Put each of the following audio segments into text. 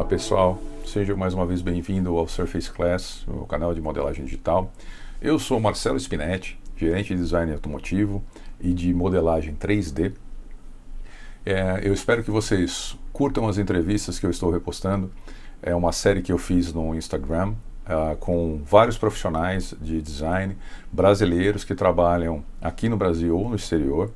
pessoal, seja mais uma vez bem-vindo ao Surface Class, o canal de modelagem digital. Eu sou Marcelo Spinetti, gerente de design automotivo e de modelagem 3D. Eu espero que vocês curtam as entrevistas que eu estou repostando. É uma série que eu fiz no Instagram com vários profissionais de design brasileiros que trabalham aqui no Brasil ou no exterior.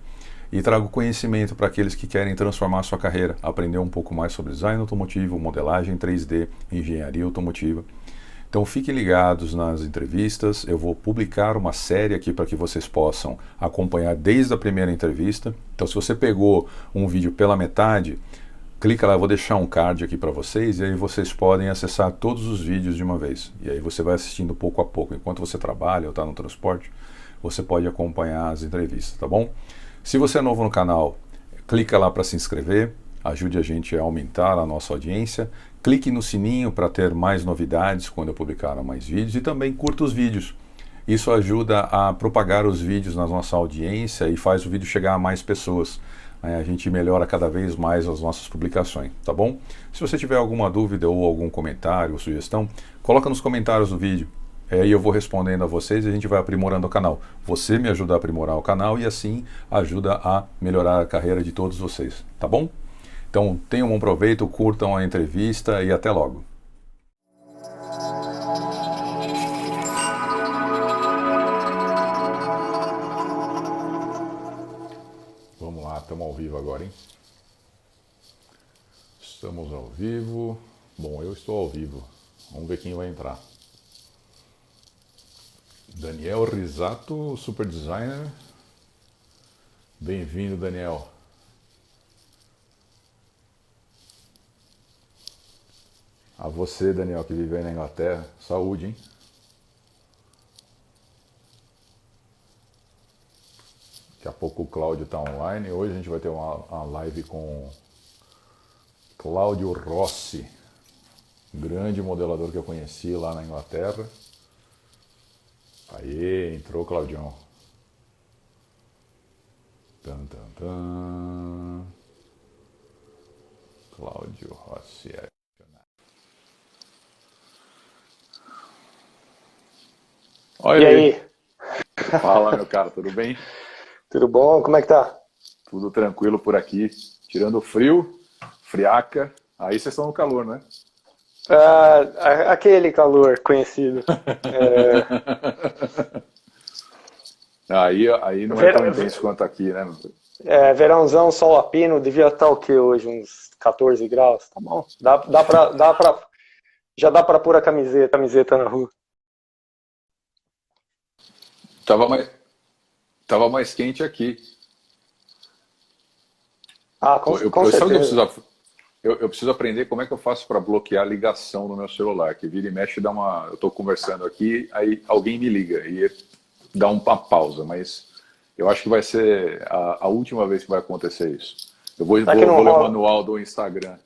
E trago conhecimento para aqueles que querem transformar a sua carreira, aprender um pouco mais sobre design automotivo, modelagem 3D, engenharia automotiva. Então fiquem ligados nas entrevistas, eu vou publicar uma série aqui para que vocês possam acompanhar desde a primeira entrevista. Então se você pegou um vídeo pela metade, clica lá, eu vou deixar um card aqui para vocês e aí vocês podem acessar todos os vídeos de uma vez. E aí você vai assistindo pouco a pouco, enquanto você trabalha ou está no transporte, você pode acompanhar as entrevistas, tá bom? Se você é novo no canal, clica lá para se inscrever, ajude a gente a aumentar a nossa audiência, clique no sininho para ter mais novidades quando eu publicar mais vídeos e também curta os vídeos. Isso ajuda a propagar os vídeos na nossa audiência e faz o vídeo chegar a mais pessoas. A gente melhora cada vez mais as nossas publicações, tá bom? Se você tiver alguma dúvida ou algum comentário ou sugestão, coloca nos comentários do vídeo. E eu vou respondendo a vocês e a gente vai aprimorando o canal. Você me ajuda a aprimorar o canal e assim ajuda a melhorar a carreira de todos vocês, tá bom? Então tenham um bom proveito, curtam a entrevista e até logo. Vamos lá, estamos ao vivo agora, hein? Estamos ao vivo. Bom, eu estou ao vivo. Vamos ver quem vai entrar. Daniel Risato, super designer. Bem-vindo, Daniel. A você, Daniel, que vive aí na Inglaterra. Saúde, hein? Daqui a pouco o Cláudio está online. Hoje a gente vai ter uma live com Cláudio Rossi, grande modelador que eu conheci lá na Inglaterra. Aê, entrou o Claudião. Tan, tan, tan. Cláudio Rossi. Olha e aí? Fala, meu cara, tudo bem? Tudo bom? Como é que tá? Tudo tranquilo por aqui. Tirando o frio, friaca. Aí vocês estão no calor, né? Aquele calor conhecido. Aí não é tão intenso quanto aqui, né? Verãozão, sol a pino, devia estar o que hoje? Uns 14 graus, tá bom. Já dá pra pôr a camiseta na rua. Tava mais quente aqui. Com certeza. Eu preciso aprender como é que eu faço para bloquear a ligação no meu celular, que vira e mexe dá uma... Eu estou conversando aqui, aí alguém me liga e dá uma pausa, mas eu acho que vai ser a última vez que vai acontecer isso. Eu vou ler o manual do Instagram.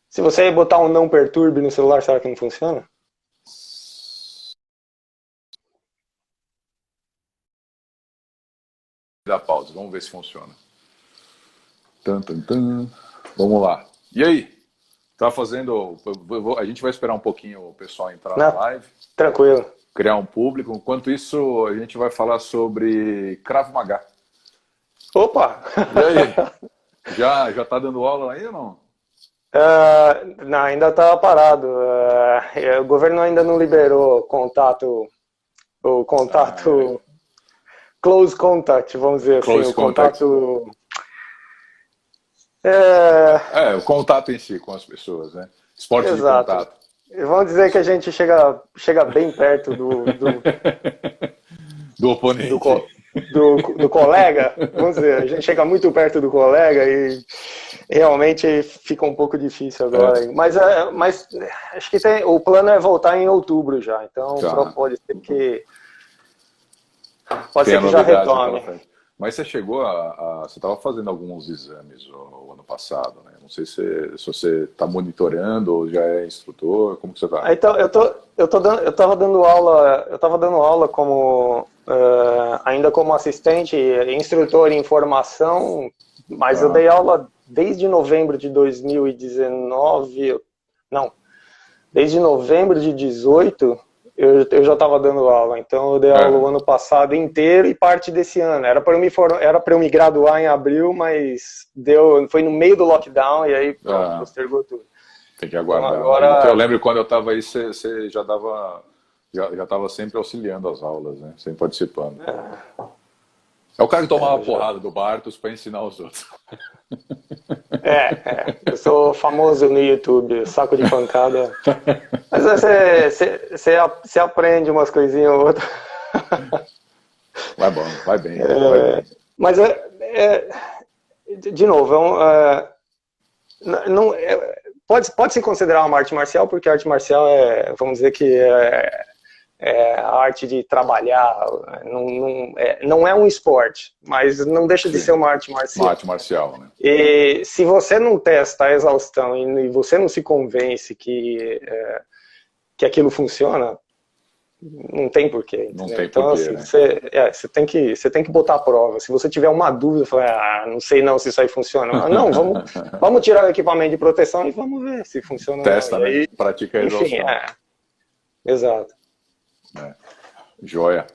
Se você botar um não perturbe no celular, será que não funciona? Dá pausa, vamos ver se funciona. Vamos lá. E aí? Tá fazendo... A gente vai esperar um pouquinho o pessoal entrar na live. Tranquilo. Criar um público. Enquanto isso, a gente vai falar sobre Krav Maga. Opa! E aí? Já tá dando aula aí ou não? Não, ainda tá parado. O governo ainda não liberou o contato... Close contact, vamos dizer assim. O contato... o contato em si com as pessoas, né? Esporte Exato. de contato. Vamos dizer que a gente chega bem perto do oponente. Do colega, vamos dizer, a gente chega muito perto do colega e realmente fica um pouco difícil agora. Mas acho que o plano é voltar em outubro já, então pode ser que já retome. Mas você chegou você estava fazendo alguns exames o ano passado, né? Não sei se você está monitorando ou já é instrutor, como que você está? Então, eu estava dando aula como ainda como assistente, instrutor em formação, mas eu dei aula desde novembro de 2019, não, desde novembro de 18, eu já estava dando aula, então eu dei aula o ano passado inteiro e parte desse ano. Era para eu me graduar em abril, mas foi no meio do lockdown e aí postergou tudo. Tem que aguardar. Então, agora... Eu lembro quando eu estava aí, você já estava sempre auxiliando as aulas, né? Sempre participando. É o cara que tomava porrada do Bartos para ensinar os outros. Eu sou famoso no YouTube, saco de pancada. Mas você aprende umas coisinhas ou outras. Vai bem. Mas, de novo, pode se considerar uma arte marcial, porque a arte marcial vamos dizer que a arte de trabalhar, não é um esporte, mas não deixa de ser uma arte marcial. Uma arte marcial, né? E se você não testa a exaustão e você não se convence que aquilo funciona, não tem porquê. Não tem então, porquê, assim, né? você tem que botar a prova. Se você tiver uma dúvida, não sei não se isso aí funciona. Mas, não, vamos tirar o equipamento de proteção e vamos ver se funciona. Testa, né? Aí, pratica a exaustão. Enfim, exato. Joia.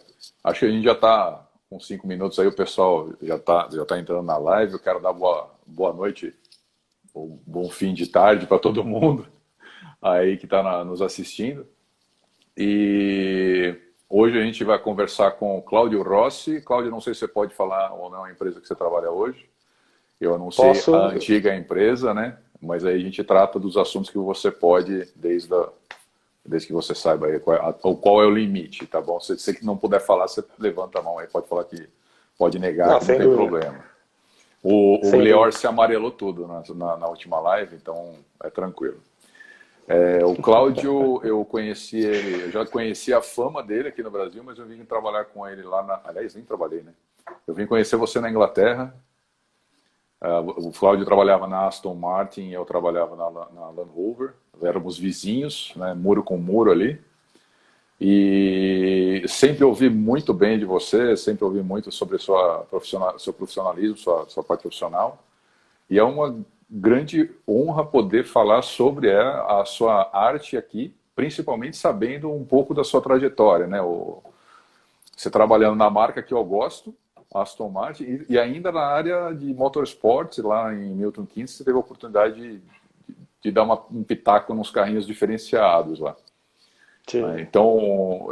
Acho que a gente já está com 5 minutos aí, o pessoal já tá entrando na live. Eu quero dar boa noite, ou bom fim de tarde para todo mundo aí que está nos assistindo. E hoje a gente vai conversar com o Cláudio Rossi. Cláudio, não sei se você pode falar ou não a empresa que você trabalha hoje. Eu anunciei a antiga empresa, né? Mas aí a gente trata dos assuntos que você pode, desde que você saiba aí qual é o limite, tá bom? Se você que não puder falar, você levanta a mão aí, pode falar que pode negar, que não tem problema. O Leor se amarelou tudo na última live, então é tranquilo. O Cláudio, eu já conheci a fama dele aqui no Brasil, mas eu vim trabalhar com ele lá aliás, nem trabalhei, né? Eu vim conhecer você na Inglaterra. O Cláudio trabalhava na Aston Martin e eu trabalhava na Land Rover. Éramos vizinhos, né, muro com muro ali. E sempre ouvi muito bem de você, sempre ouvi muito sobre seu profissionalismo, sua parte profissional. E é uma grande honra poder falar sobre a sua arte aqui, principalmente sabendo um pouco da sua trajetória, né? Você trabalhando na marca que eu gosto, Aston Martin, e ainda na área de motorsports, lá em Milton Keynes, você teve a oportunidade de dar um pitaco nos carrinhos diferenciados lá. Sim. Então,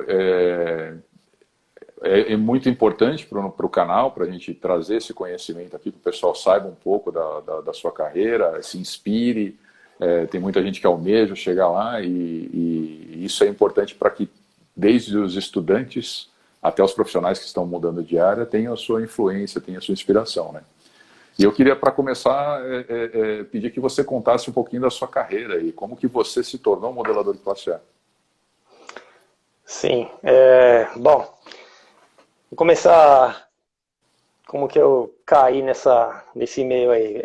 é muito importante para o canal, para a gente trazer esse conhecimento aqui, que o pessoal saiba um pouco da sua carreira, se inspire. Tem muita gente que almeja chegar lá e isso é importante para que, desde os estudantes até os profissionais que estão mudando de área, tenham a sua influência, tenham a sua inspiração, né? E eu queria, para começar, pedir que você contasse um pouquinho da sua carreira e como que você se tornou um modelador de classe A. Sim. Bom, vou começar como que eu caí nesse meio aí.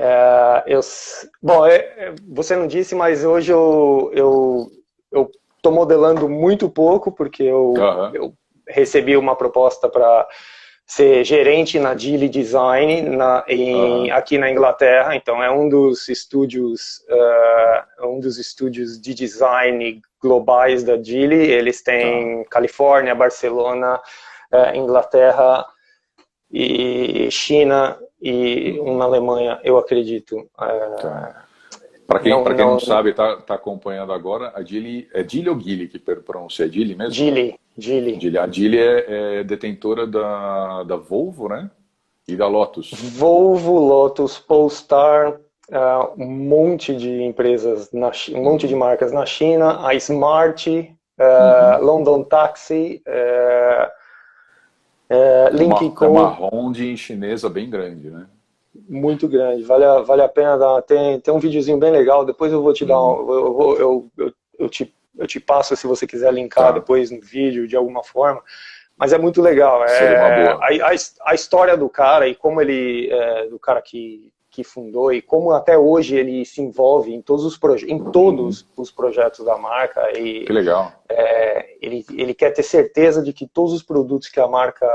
Você não disse, mas hoje eu estou modelando muito pouco, porque eu recebi uma proposta para ser gerente na Geely Design aqui na Inglaterra. Então é um dos estúdios de design globais da Geely. Eles têm Califórnia, Barcelona, Inglaterra e China e um na Alemanha, eu acredito. Para quem não sabe, está acompanhando agora, a Geely, é Geely ou Geely que pronuncia? É Geely mesmo? Geely. A Geely é detentora da Volvo, né? E da Lotus. Volvo, Lotus, Polestar, um monte de empresas, um monte de marcas na China, a Smart, London Taxi, Lynk & Co. É uma holding chinesa bem grande, né? Muito grande, vale a pena dar. Tem um videozinho bem legal, depois eu vou te dar eu te passo se você quiser linkar depois no vídeo de alguma forma, mas é muito legal. A história do cara e como do cara que fundou e como até hoje ele se envolve em todos os projetos da marca. E, que legal. Ele quer ter certeza de que todos os produtos que a marca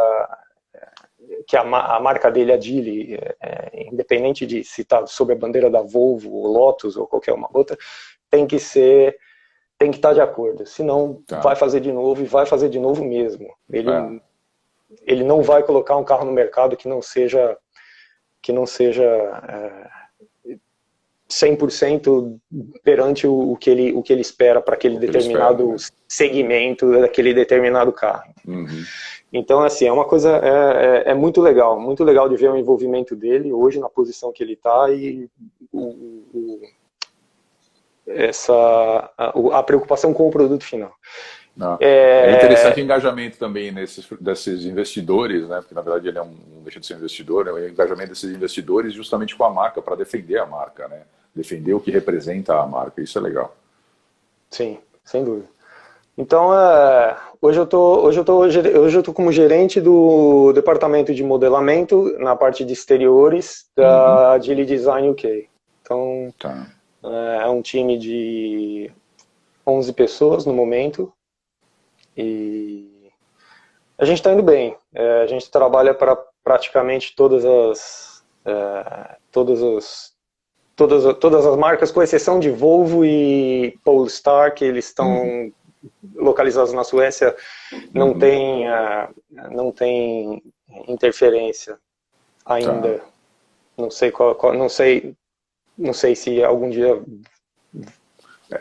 a marca dele, a Geely, independente de se está sob a bandeira da Volvo, ou Lotus ou qualquer uma outra, tem que estar de acordo, senão vai fazer de novo e vai fazer de novo mesmo. Ele não vai colocar um carro no mercado que não seja 100% perante o que ele espera para aquele determinado segmento daquele determinado carro. Uhum. Então, assim, é uma coisa é muito legal de ver o envolvimento dele hoje na posição que ele está e a preocupação com o produto final. É interessante o engajamento também desses investidores, né? Porque na verdade ele não deixa de ser um investidor, né? O engajamento desses investidores justamente com a marca, para defender a marca, né? Defender o que representa a marca, isso é legal. Sim, sem dúvida. Então, hoje eu tô como gerente do departamento de modelamento na parte de exteriores da Geely Design UK. Então, é um time de 11 pessoas no momento e a gente está indo bem. A gente trabalha para praticamente todas as marcas, com exceção de Volvo e Polestar, que eles estão localizados na Suécia, não tem interferência ainda. Não sei não sei se algum dia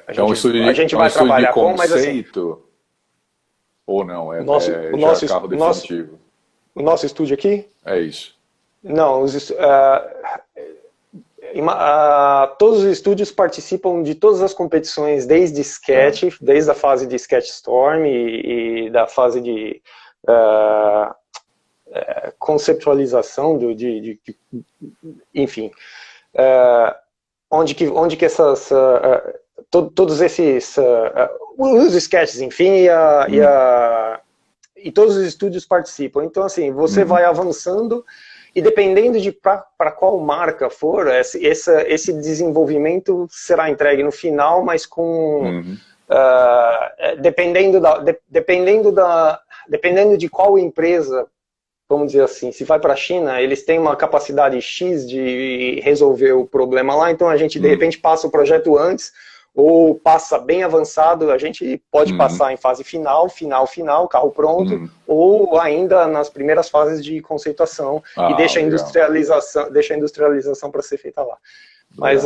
a gente vai trabalhar com, mas assim, ou não, o nosso carro definitivo. O nosso estúdio aqui? É isso. Não, todos os estúdios participam de todas as competições, desde sketch, desde a fase de sketch storm e da fase de conceptualização, enfim, onde que essas todos esses os sketches, enfim, e todos os estúdios participam. Então, assim, você vai avançando. E dependendo de para qual marca for, esse desenvolvimento será entregue no final, mas com dependendo de qual empresa, vamos dizer assim, se vai para a China, eles têm uma capacidade X de resolver o problema lá, então a gente de repente passa o projeto antes, ou passa bem avançado, a gente pode passar em fase final, carro pronto, ou ainda nas primeiras fases de conceituação e deixa a industrialização para ser feita lá. Mas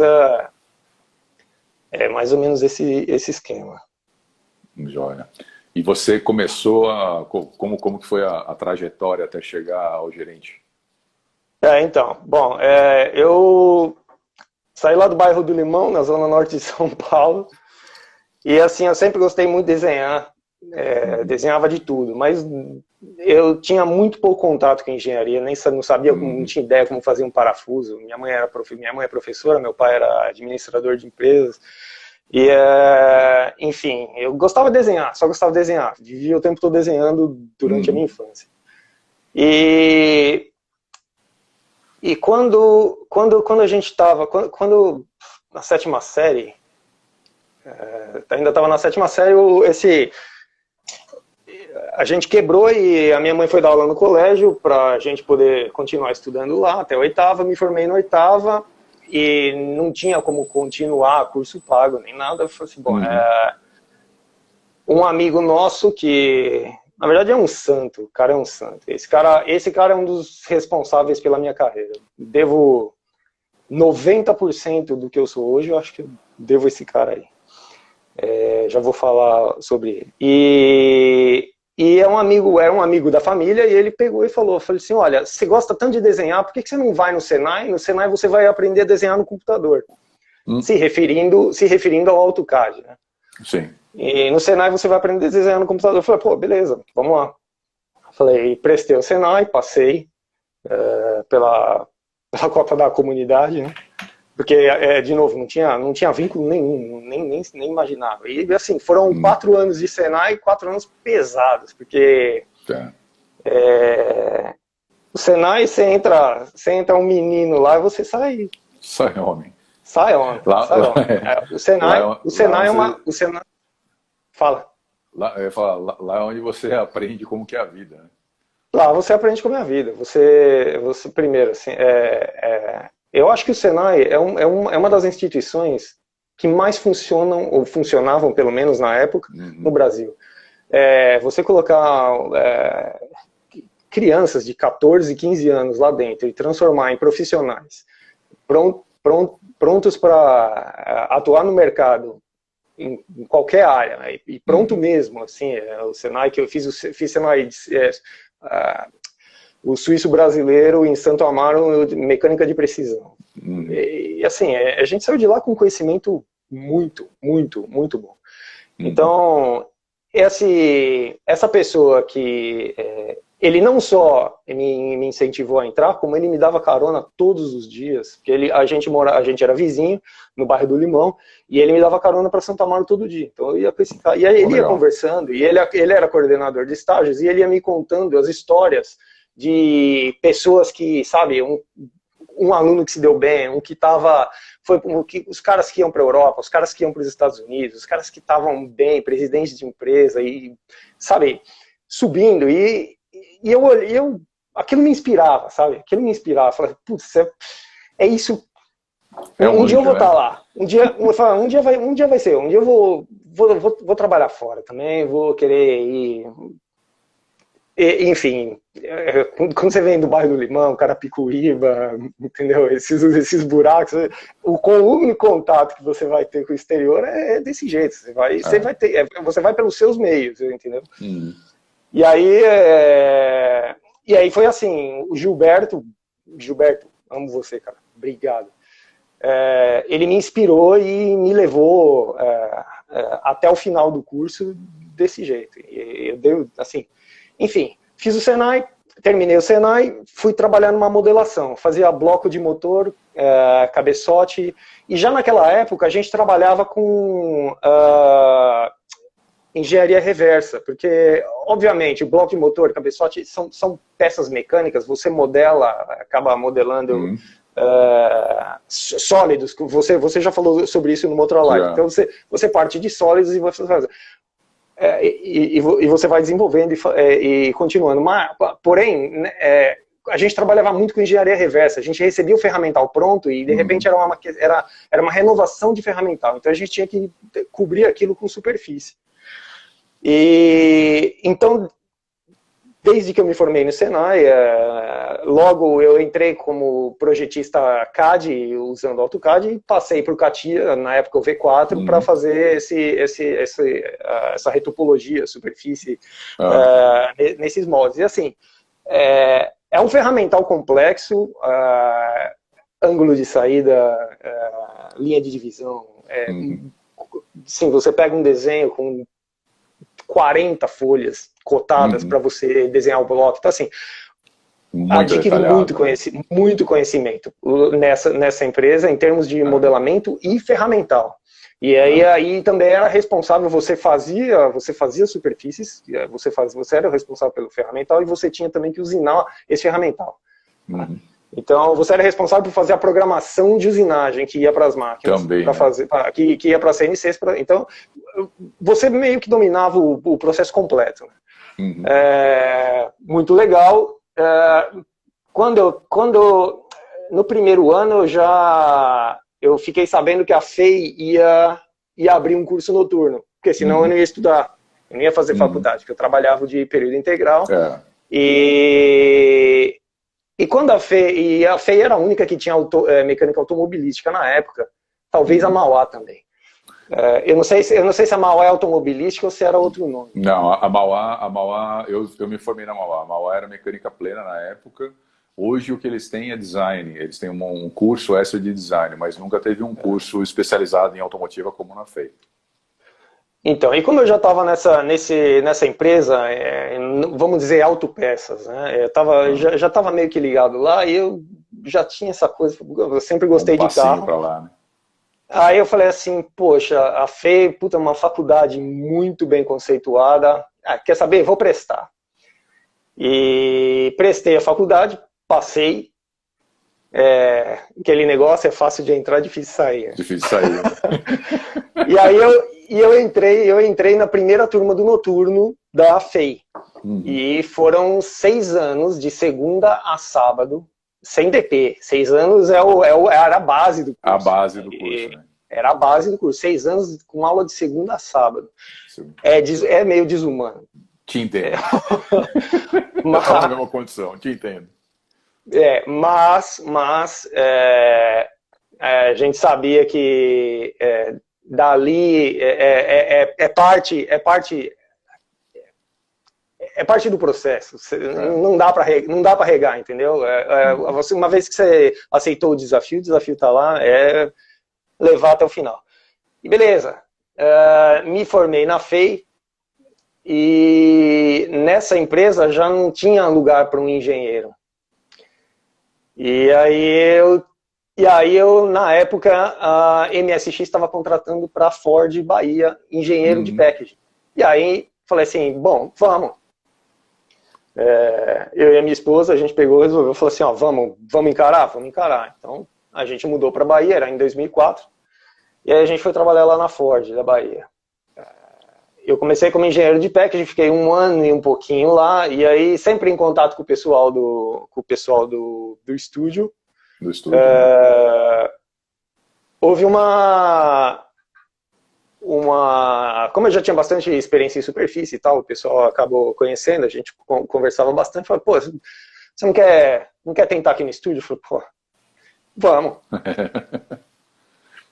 é mais ou menos esse esquema. Joia. E você começou como que foi a trajetória até chegar ao gerente? Então, bom, eu saí lá do bairro do Limão, na zona norte de São Paulo, e assim, eu sempre gostei muito de desenhar, desenhava de tudo, mas eu tinha muito pouco contato com engenharia, não sabia, não tinha ideia como fazer um parafuso. Minha mãe é professora, meu pai era administrador de empresas, e enfim, eu gostava de desenhar, só gostava de desenhar, vivia o tempo todo desenhando durante a minha infância. E quando a gente estava, na sétima série, ainda estava na sétima série, a gente quebrou e a minha mãe foi dar aula no colégio para a gente poder continuar estudando lá até a oitava, me formei na oitava e não tinha como continuar curso pago nem nada. Eu falei assim, bom, um amigo nosso que... Na verdade é um santo, o cara é um santo. Esse cara é um dos responsáveis pela minha carreira. Devo 90% do que eu sou hoje, eu acho que eu devo esse cara aí. Já vou falar sobre ele. E era um amigo da família, e ele pegou e falou assim, olha, você gosta tanto de desenhar, por que você não vai no Senai? No Senai você vai aprender a desenhar no computador. Se referindo ao AutoCAD, né? Sim. E no Senai você vai aprender a desenhar no computador. Eu falei, pô, beleza, vamos lá. Falei, prestei o Senai, passei pela cota da comunidade, né? Porque, de novo, não tinha vínculo nenhum, nem imaginava. E assim, foram 4 anos de Senai, 4 anos pesados, porque o Senai, você entra um menino lá e você sai... Sai homem. Sai homem. O Senai é uma... Fala. Lá é onde você aprende como que é a vida, né? Lá você aprende como é a vida. Você primeiro, assim, eu acho que o Senai é uma das instituições que mais funcionam, ou funcionavam pelo menos na época, no Brasil. Você colocar crianças de 14, 15 anos lá dentro e transformar em profissionais prontos para atuar no mercado em qualquer área, né? E pronto mesmo, assim, o Senai que eu fiz Senai o suíço brasileiro em Santo Amaro, mecânica de precisão. E assim, a gente saiu de lá com conhecimento muito, muito, muito bom. Então, essa pessoa que ele não só me incentivou a entrar, como ele me dava carona todos os dias, porque a gente era vizinho no bairro do Limão, e ele me dava carona para Santo Amaro todo dia. Então eu ia com esse cara, e aí ele ia conversando, e ele era coordenador de estágios, e ele ia me contando as histórias de pessoas que, sabe, um aluno que se deu bem, os caras que iam para a Europa, os caras que iam para os Estados Unidos, os caras que estavam bem, presidentes de empresa, e, sabe, subindo, e aquilo me inspirava, sabe, aquilo me inspirava, falei, putz, é isso, um dia eu vou estar lá, um dia vai ser, um dia eu vou trabalhar fora também, vou querer ir... Enfim, quando você vem do bairro do Limão, Carapicuíba, entendeu? Esses buracos, o único contato que você vai ter com o exterior é desse jeito. Você vai pelos seus meios, entendeu? E aí foi assim, o Gilberto, amo você, cara, obrigado. Ele me inspirou e me levou até o final do curso desse jeito. Eu dei, assim... Enfim, fiz o Senai, terminei o Senai, fui trabalhar numa modelação, fazia bloco de motor, cabeçote, e já naquela época a gente trabalhava com engenharia reversa, porque, obviamente, o bloco de motor, cabeçote, são peças mecânicas, você acaba modelando sólidos, você já falou sobre isso numa outra live, então você parte de sólidos e você faz... E você vai desenvolvendo e continuando. Porém, a gente trabalhava muito com engenharia reversa. A gente recebia o ferramental pronto e, de repente, era uma renovação de ferramental. Então, a gente tinha que cobrir aquilo com superfície. Então, desde que eu me formei no Senai, logo eu entrei como projetista CAD, usando AutoCAD, e passei para o CATIA, na época o V4, para fazer essa retopologia, superfície, nesses moldes. E assim, é um ferramental complexo, ângulo de saída, linha de divisão. Sim, você pega um desenho com 40 folhas cotadas para você desenhar o bloco. Então, assim, adquiri muito conhecimento nessa empresa em termos de modelamento e ferramental. E aí também era responsável, você fazia superfícies, você era o responsável pelo ferramental e você tinha também que usinar esse ferramental. Então, você era responsável por fazer a programação de usinagem que ia para as máquinas, que ia para as CNCs. Então, você meio que dominava o processo completo. Muito legal. No primeiro ano, eu fiquei sabendo que a FEI ia abrir um curso noturno, porque senão eu não ia estudar, eu não ia fazer faculdade, porque eu trabalhava de período integral. E quando a FEI era a única que tinha mecânica automobilística na época, talvez a Mauá também. Eu não sei se a Mauá é automobilística ou se era outro nome. Não, a Mauá, eu me formei na Mauá. A Mauá era mecânica plena na época. Hoje o que eles têm é design. Eles têm um curso extra de design, mas nunca teve um curso especializado em automotiva como na FEI. Então, e como eu já estava nessa empresa, vamos dizer, autopeças, né? Eu já estava meio que ligado lá e eu já tinha essa coisa, eu sempre gostei de carro. Pra lá, né? Aí eu falei assim, poxa, a FEI, é uma faculdade muito bem conceituada, quer saber? Vou prestar. E prestei a faculdade, passei, aquele negócio é fácil de entrar, difícil de sair. Difícil de sair. E aí eu entrei na primeira turma do noturno da FEI. E foram 6 anos, de segunda a sábado, sem DP. 6 anos era a base do curso. A base do curso, né? Era a base do curso. 6 anos com aula de segunda a sábado. Sim. É meio desumano. Te entendo. Eu estava na mesma condição, te entendo. Mas a gente sabia que dali é parte do processo. Não dá para regar, entendeu? Uma vez que você aceitou o desafio está lá, levar até o final. E beleza, me formei na FEI e nessa empresa já não tinha lugar para um engenheiro. E aí eu, na época, a MSX estava contratando para a Ford Bahia, engenheiro de packaging. E aí falei assim, bom, vamos. Eu e a minha esposa, a gente pegou, resolveu, falou assim, ó, vamos encarar? Vamos encarar. Então, a gente mudou para Bahia, era em 2004, e aí a gente foi trabalhar lá na Ford, da Bahia. Eu comecei como engenheiro de packaging, fiquei 1 ano e um pouquinho lá, e aí sempre em contato com o pessoal do estúdio. Do estúdio. Houve como eu já tinha bastante experiência em superfície e tal, o pessoal acabou conhecendo, a gente conversava bastante, falou, pô, você não quer tentar aqui no estúdio? Eu falei, pô, vamos.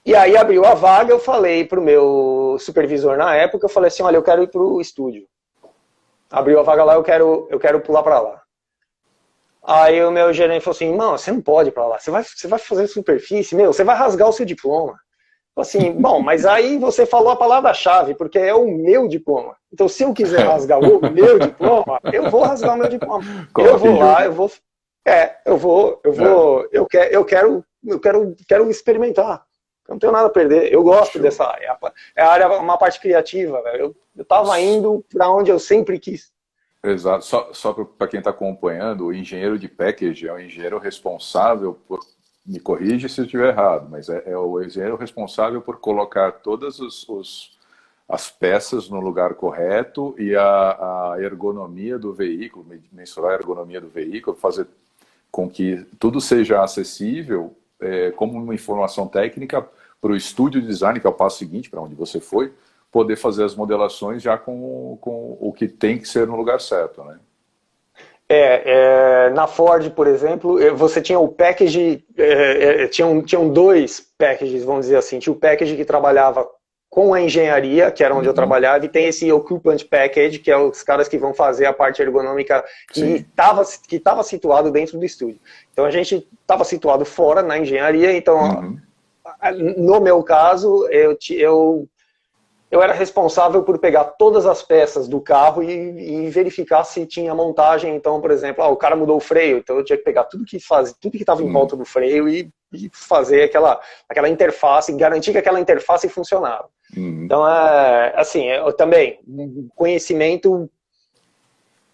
E aí abriu a vaga, eu falei pro meu supervisor na época, eu falei assim, olha, eu quero ir pro estúdio. Abriu a vaga lá, eu quero pular pra lá. Aí o meu gerente falou assim, não, você não pode ir pra lá, você vai fazer superfície, você vai rasgar o seu diploma. Eu falei assim, bom, mas aí você falou a palavra-chave, porque é o meu diploma. Então se eu quiser rasgar o meu diploma, eu vou rasgar o meu diploma. Eu vou lá, eu quero experimentar. Eu não tenho nada a perder. Eu gosto dessa área. É a área, uma parte criativa. Eu estava indo para onde eu sempre quis. Exato. Só para quem está acompanhando, o engenheiro de packaging é o engenheiro responsável por... Me corrige se eu estiver errado, mas é o engenheiro responsável por colocar todas as peças no lugar correto e a ergonomia do veículo, mensurar a ergonomia do veículo, fazer com que tudo seja acessível como uma informação técnica para o estúdio de design, que é o passo seguinte, para onde você foi, poder fazer as modelações já com o que tem que ser no lugar certo, né? Na Ford, por exemplo, você tinha o package, tinham 2 packages, vamos dizer assim. Tinha o package que trabalhava com a engenharia, que era onde eu trabalhava, e tem esse occupant package, que é os caras que vão fazer a parte ergonômica que estava situado dentro do estúdio. Então a gente estava situado fora, na engenharia, então no meu caso, eu era responsável por pegar todas as peças do carro e verificar se tinha montagem. Então, por exemplo, o cara mudou o freio, então eu tinha que pegar tudo que estava em volta do freio e fazer aquela interface, garantir que aquela interface funcionava. Então, assim, eu também, conhecimento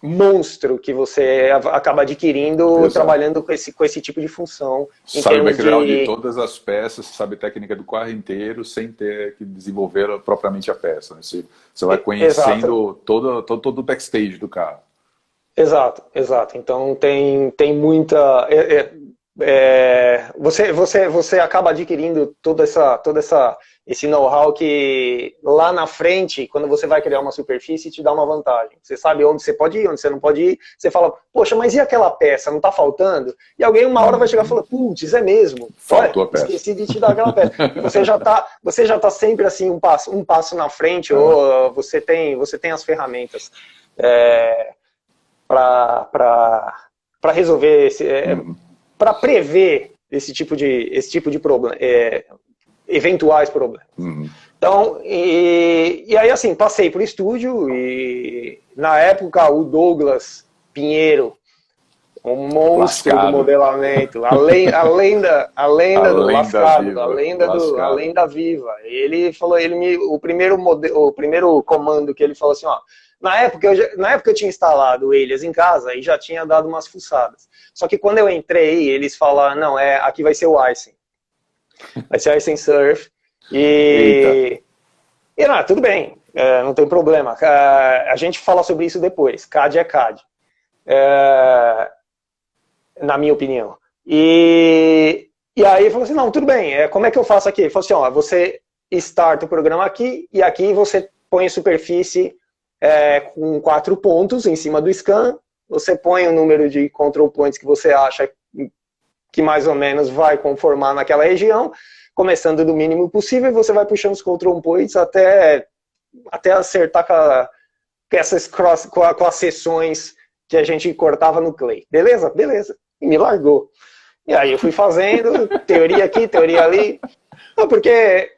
monstro que você acaba adquirindo trabalhando com esse tipo de função. Sabe o background de todas as peças, sabe a técnica do carro inteiro, sem ter que desenvolver propriamente a peça. Né? Você vai conhecendo todo o backstage do carro. Exato. Então tem muita... Você acaba adquirindo todo esse know-how que lá na frente, quando você vai criar uma superfície, te dá uma vantagem. Você sabe onde você pode ir, onde você não pode ir. Você fala, poxa, mas e aquela peça? Não está faltando? E alguém uma hora vai chegar e falar, putz, é mesmo. Faltou a peça. Esqueci de te dar aquela peça. Você já tá sempre assim um passo na frente, ou você tem as ferramentas para resolver para prever esse tipo de problema, eventuais problemas. Então, e aí assim, passei por estúdio e na época o Douglas Pinheiro, um monstro do modelamento, a lenda viva. Ele falou, o primeiro comando que ele falou assim, ó, Na época eu tinha instalado o Alias em casa e já tinha dado umas fuçadas. Só que quando eu entrei, eles falaram, não, aqui vai ser o Icing. Vai ser Icing Surf. E não, tudo bem, não tem problema. A gente fala sobre isso depois. CAD é CAD. Na minha opinião. E aí ele falou assim, não, tudo bem, como é que eu faço aqui? Ele falou assim, ó, você starta o programa aqui, e aqui você põe a superfície com 4 pontos em cima do scan, você põe o número de control points que você acha que mais ou menos vai conformar naquela região, começando do mínimo possível, e você vai puxando os control points até acertar com as seções que a gente cortava no Clay. Beleza? Beleza. E me largou. E aí eu fui fazendo, teoria aqui, teoria ali. Não, porque,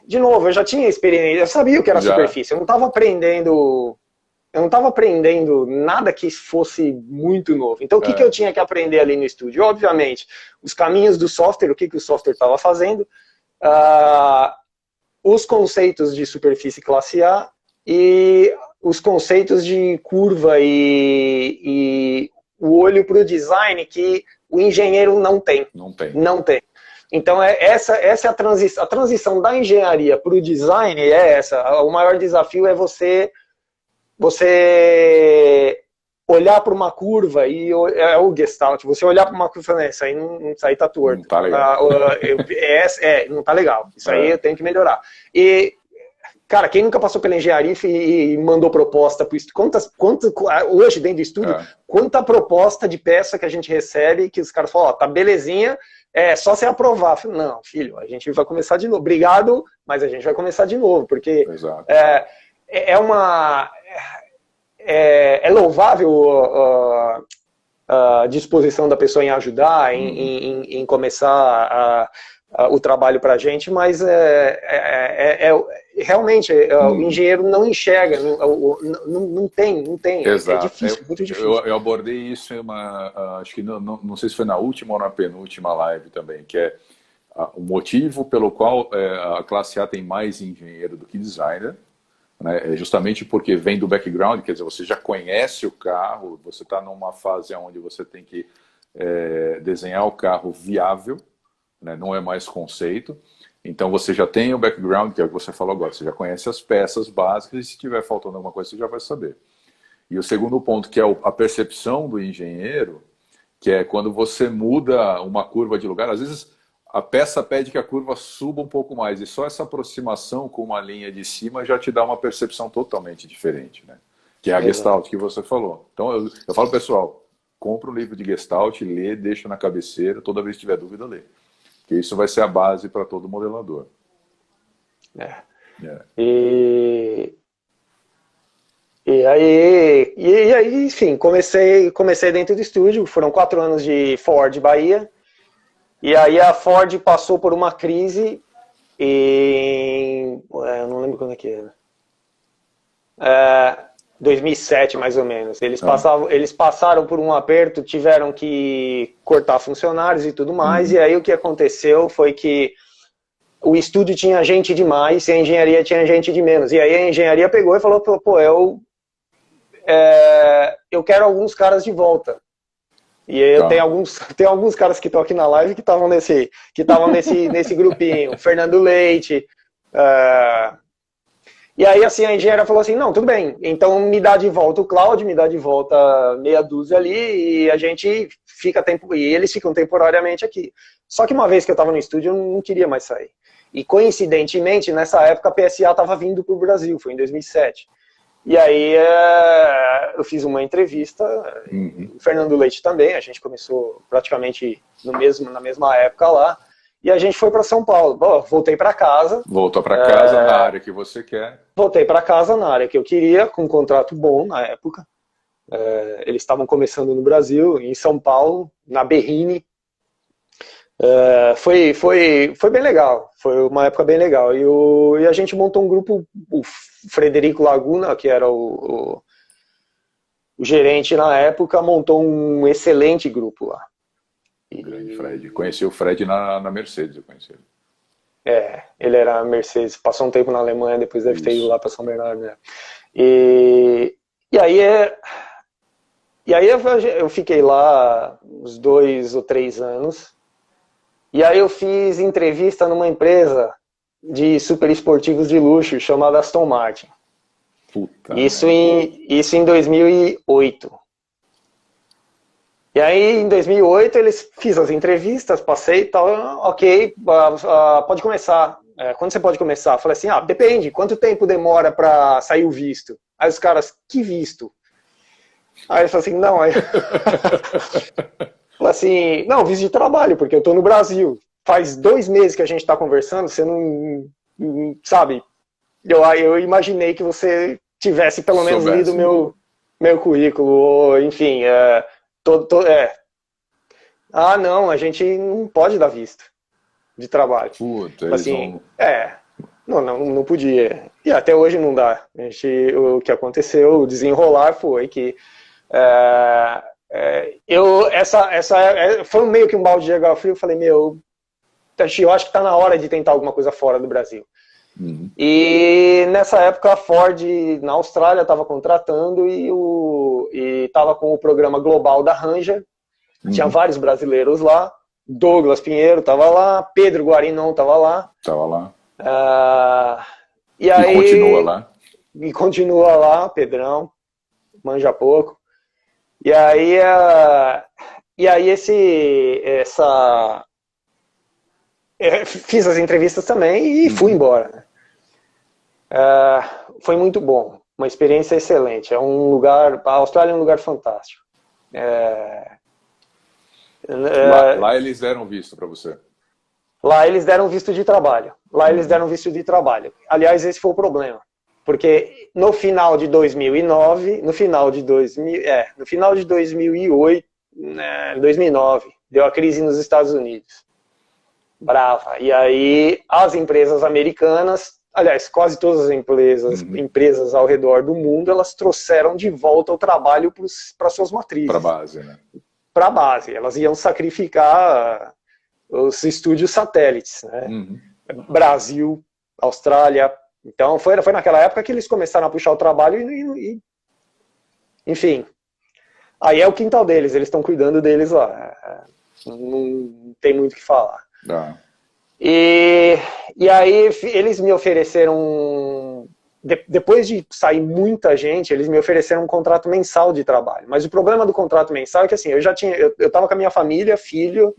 de novo, eu já tinha experiência, eu sabia o que era superfície, eu não estava aprendendo nada que fosse muito novo. Então o que eu tinha que aprender ali no estúdio? Obviamente, os caminhos do software, o que o software estava fazendo, os conceitos de superfície classe A e os conceitos de curva e o olho para o design que o engenheiro não tem. Não tem. Então, essa é a transição. A transição da engenharia para o design é essa. O maior desafio é você olhar para uma curva e é o Gestalt. Você olhar para uma curva e falar, isso aí tá torto. Não tá legal. Não tá legal. Isso aí eu tenho que melhorar. E, cara, quem nunca passou pela engenharia e mandou proposta para o estúdio? Hoje, dentro do estúdio, quanta proposta de peça que a gente recebe que os caras falam, ó, tá belezinha, só você aprovar. Falei, não, filho, a gente vai começar de novo. Obrigado, mas a gente vai começar de novo, porque é louvável a disposição da pessoa em ajudar, em começar o trabalho para a gente, mas realmente o engenheiro não enxerga, não tem. Exato. É difícil, muito difícil. Eu abordei isso em acho que não sei se foi na última ou na penúltima live também, que é o motivo pelo qual a classe A tem mais engenheiro do que designer, né? É justamente porque vem do background, quer dizer, você já conhece o carro, você está numa fase onde você tem que desenhar o carro viável, né? Não é mais conceito. Então você já tem o background, que é o que você falou agora, você já conhece as peças básicas e se tiver faltando alguma coisa você já vai saber. E o segundo ponto, que é a percepção do engenheiro, que é quando você muda uma curva de lugar, às vezes a peça pede que a curva suba um pouco mais e só essa aproximação com uma linha de cima já te dá uma percepção totalmente diferente, né? Que é a Gestalt que você falou. Então eu falo, pessoal, compra um livro de Gestalt, lê, deixa na cabeceira, toda vez que tiver dúvida, lê. Porque isso vai ser a base para todo modelador. E aí, enfim, comecei dentro do estúdio, foram 4 anos de Ford Bahia, e aí a Ford passou por uma crise eu não lembro quando é que era. 2007, mais ou menos. Eles passaram por um aperto, tiveram que cortar funcionários e tudo mais, e aí o que aconteceu foi que o estúdio tinha gente demais e a engenharia tinha gente de menos. E aí a engenharia pegou e falou, pô, eu quero alguns caras de volta. E aí tem alguns caras que estão aqui na live que estavam nesse grupinho. Fernando Leite. E aí assim, a engenheira falou assim, não, tudo bem, então me dá de volta o Cloud, me dá de volta meia dúzia ali e a gente e eles ficam temporariamente aqui. Só que uma vez que eu estava no estúdio, eu não queria mais sair. E coincidentemente, nessa época, a PSA estava vindo para o Brasil, foi em 2007. E aí eu fiz uma entrevista, o Fernando Leite também, a gente começou praticamente na mesma época lá, e a gente foi para São Paulo. Bom, voltei para casa. Voltou para casa na área que você quer. Voltei para casa na área que eu queria, com um contrato bom na época. Eles estavam começando no Brasil, em São Paulo, na Berrini. Foi bem legal, foi uma época bem legal. E a gente montou um grupo, o Frederico Laguna, que era o gerente na época, montou um excelente grupo lá. O grande Fred. Conheci o Fred na Mercedes, eu conheci ele. Ele era Mercedes, passou um tempo na Alemanha, depois deve ter ido lá para São Bernardo, né? E aí eu fiquei lá uns 2 ou 3 anos. E aí eu fiz entrevista numa empresa de super esportivos de luxo chamada Aston Martin. Puta isso em 2008. E aí, em 2008, eles fiz as entrevistas, passei e tal, ok, pode começar. Quando você pode começar? Eu falei assim, depende, quanto tempo demora para sair o visto? Aí os caras, que visto? Aí eu falei assim, não, aí... falei assim, não, visto de trabalho, porque eu tô no Brasil. Faz 2 meses que a gente tá conversando, você não sabe, eu imaginei que você tivesse pelo menos lido meu currículo, ou enfim, não, a gente não pode dar visto de trabalho. Puta, assim, não podia. E até hoje não dá. O que aconteceu, o desenrolar foi que foi meio que um balde de água fria. Eu falei, eu acho que está na hora de tentar alguma coisa fora do Brasil. Uhum. E nessa época a Ford na Austrália estava contratando e estava com o programa global da Ranger. Tinha vários brasileiros lá. Douglas Pinheiro estava lá, Pedro Guarinon estava lá. Estava lá. E continua lá. E continua lá, Pedrão, manja pouco. E aí fiz as entrevistas também e fui embora. Foi muito bom, uma experiência excelente. A Austrália é um lugar fantástico. Lá eles deram visto para você? Lá eles deram visto de trabalho. Aliás, esse foi o problema. Porque no final de 2009, no final de 2008, 2009, deu a crise nos Estados Unidos. Brava. E aí as empresas americanas, aliás, quase todas as empresas ao redor do mundo, elas trouxeram de volta o trabalho para suas matrizes. Para a base, né? Para a base. Elas iam sacrificar os estúdios satélites, né? Brasil, Austrália. Então foi naquela época que eles começaram a puxar o trabalho enfim. Aí é o quintal deles, eles estão cuidando deles lá. Não tem muito o que falar. E aí eles me ofereceram, depois de sair muita gente, eles me ofereceram um contrato mensal de trabalho. Mas o problema do contrato mensal é que assim, eu estava com a minha família, filho,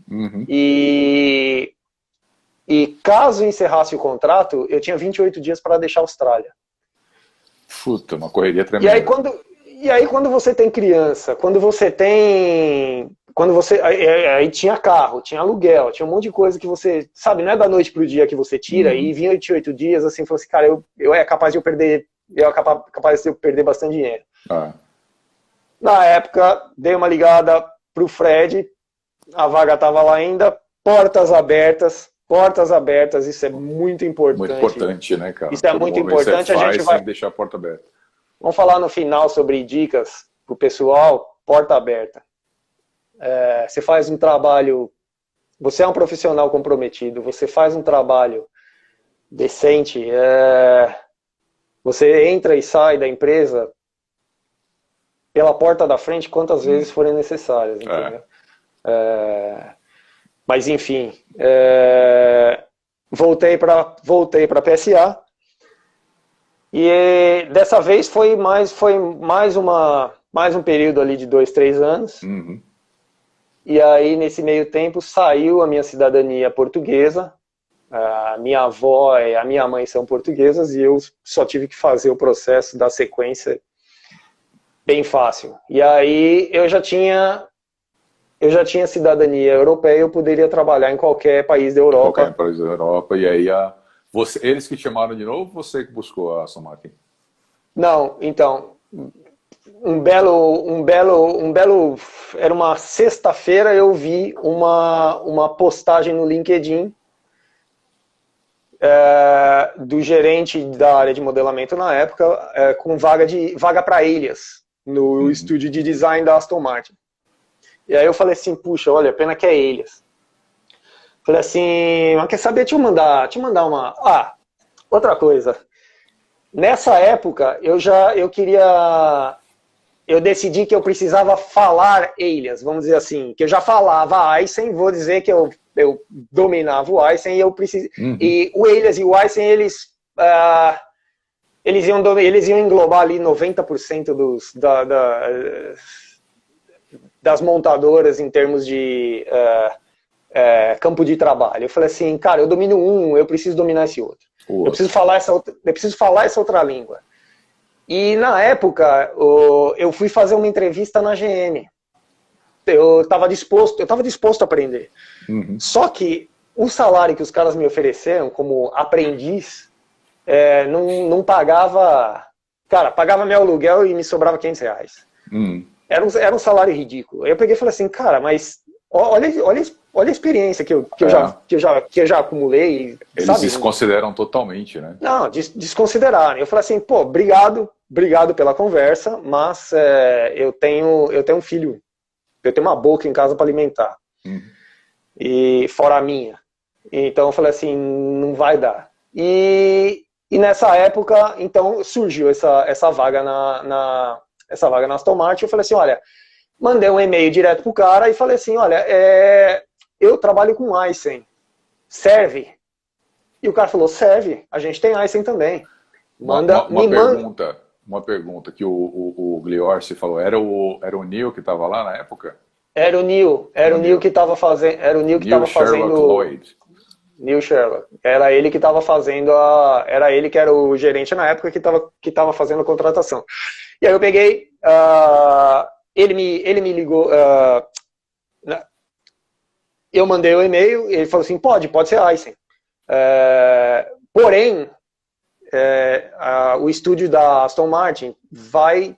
e caso encerrasse o contrato, eu tinha 28 dias para deixar a Austrália. Puta, uma correria tremenda. E aí quando você tem criança, aí tinha carro, tinha aluguel, tinha um monte de coisa que você, sabe, não é da noite pro dia que você tira, e 28 dias, assim, falou assim, cara, eu é capaz de eu perder bastante dinheiro. Na época, dei uma ligada pro Fred, a vaga tava lá ainda, portas abertas, isso é muito importante. Muito importante, né, cara? Isso é muito importante, a gente vai deixar a porta aberta. Vamos falar no final sobre dicas pro pessoal, porta aberta. Você faz um trabalho, você é um profissional comprometido, você faz um trabalho decente, você entra e sai da empresa pela porta da frente quantas vezes forem necessárias, entendeu? Mas enfim, voltei para a PSA e dessa vez foi mais um período ali de 2, 3 anos. E aí, nesse meio tempo, saiu a minha cidadania portuguesa. A minha avó e a minha mãe são portuguesas e eu só tive que fazer o processo da sequência bem fácil. E aí, eu já tinha cidadania europeia, eu poderia trabalhar em qualquer país da Europa. Qualquer país da Europa, e aí eles que te chamaram de novo ou você que buscou a Aston Martin? Não, então... Era uma sexta-feira, eu vi uma postagem no LinkedIn do gerente da área de modelamento na época, com vaga para Alias, no estúdio de design da Aston Martin. E aí eu falei assim, puxa, olha, pena que é Alias. Falei assim, mas quer saber, deixa eu mandar uma... outra coisa. nessa época, eu decidi que eu precisava falar alias, vamos dizer assim, que eu já falava Aysen, vou dizer que eu dominava o Aysen, e o alias e o Aysen, eles iam englobar ali 90% das montadoras em termos de campo de trabalho. Eu falei assim, cara, eu domino um, eu preciso dominar esse outro. Eu preciso falar essa outra língua. E na época, eu fui fazer uma entrevista na GM. Eu estava disposto a aprender. Só que o salário que os caras me ofereceram como aprendiz não pagava... Cara, pagava meu aluguel e me sobrava R$500. Era um salário ridículo. Aí eu peguei e falei assim, cara, mas olha a experiência que eu já acumulei. Eles sabe? desconsideram totalmente, né? Não, desconsideraram. Eu falei assim, pô, obrigado pela conversa, mas eu tenho um filho, eu tenho uma boca em casa para alimentar, e fora a minha. Então eu falei assim, não vai dar. E nessa época, então surgiu essa vaga na Aston Martin. Eu falei assim, olha, mandei um e-mail direto pro cara e falei assim, olha, eu trabalho com Aysen, serve? E o cara falou, serve, a gente tem Aysen também. Uma pergunta que o Gliorsi falou, era o Neil que estava lá na época? Era o Neil que estava fazendo, Lloyd. Neil Sherlock. Era ele que estava fazendo era ele que era o gerente na época que estava fazendo a contratação. E aí eu peguei, ele me ligou, eu mandei o e-mail, ele falou assim, pode ser Aysen. Porém, o estúdio da Aston Martin vai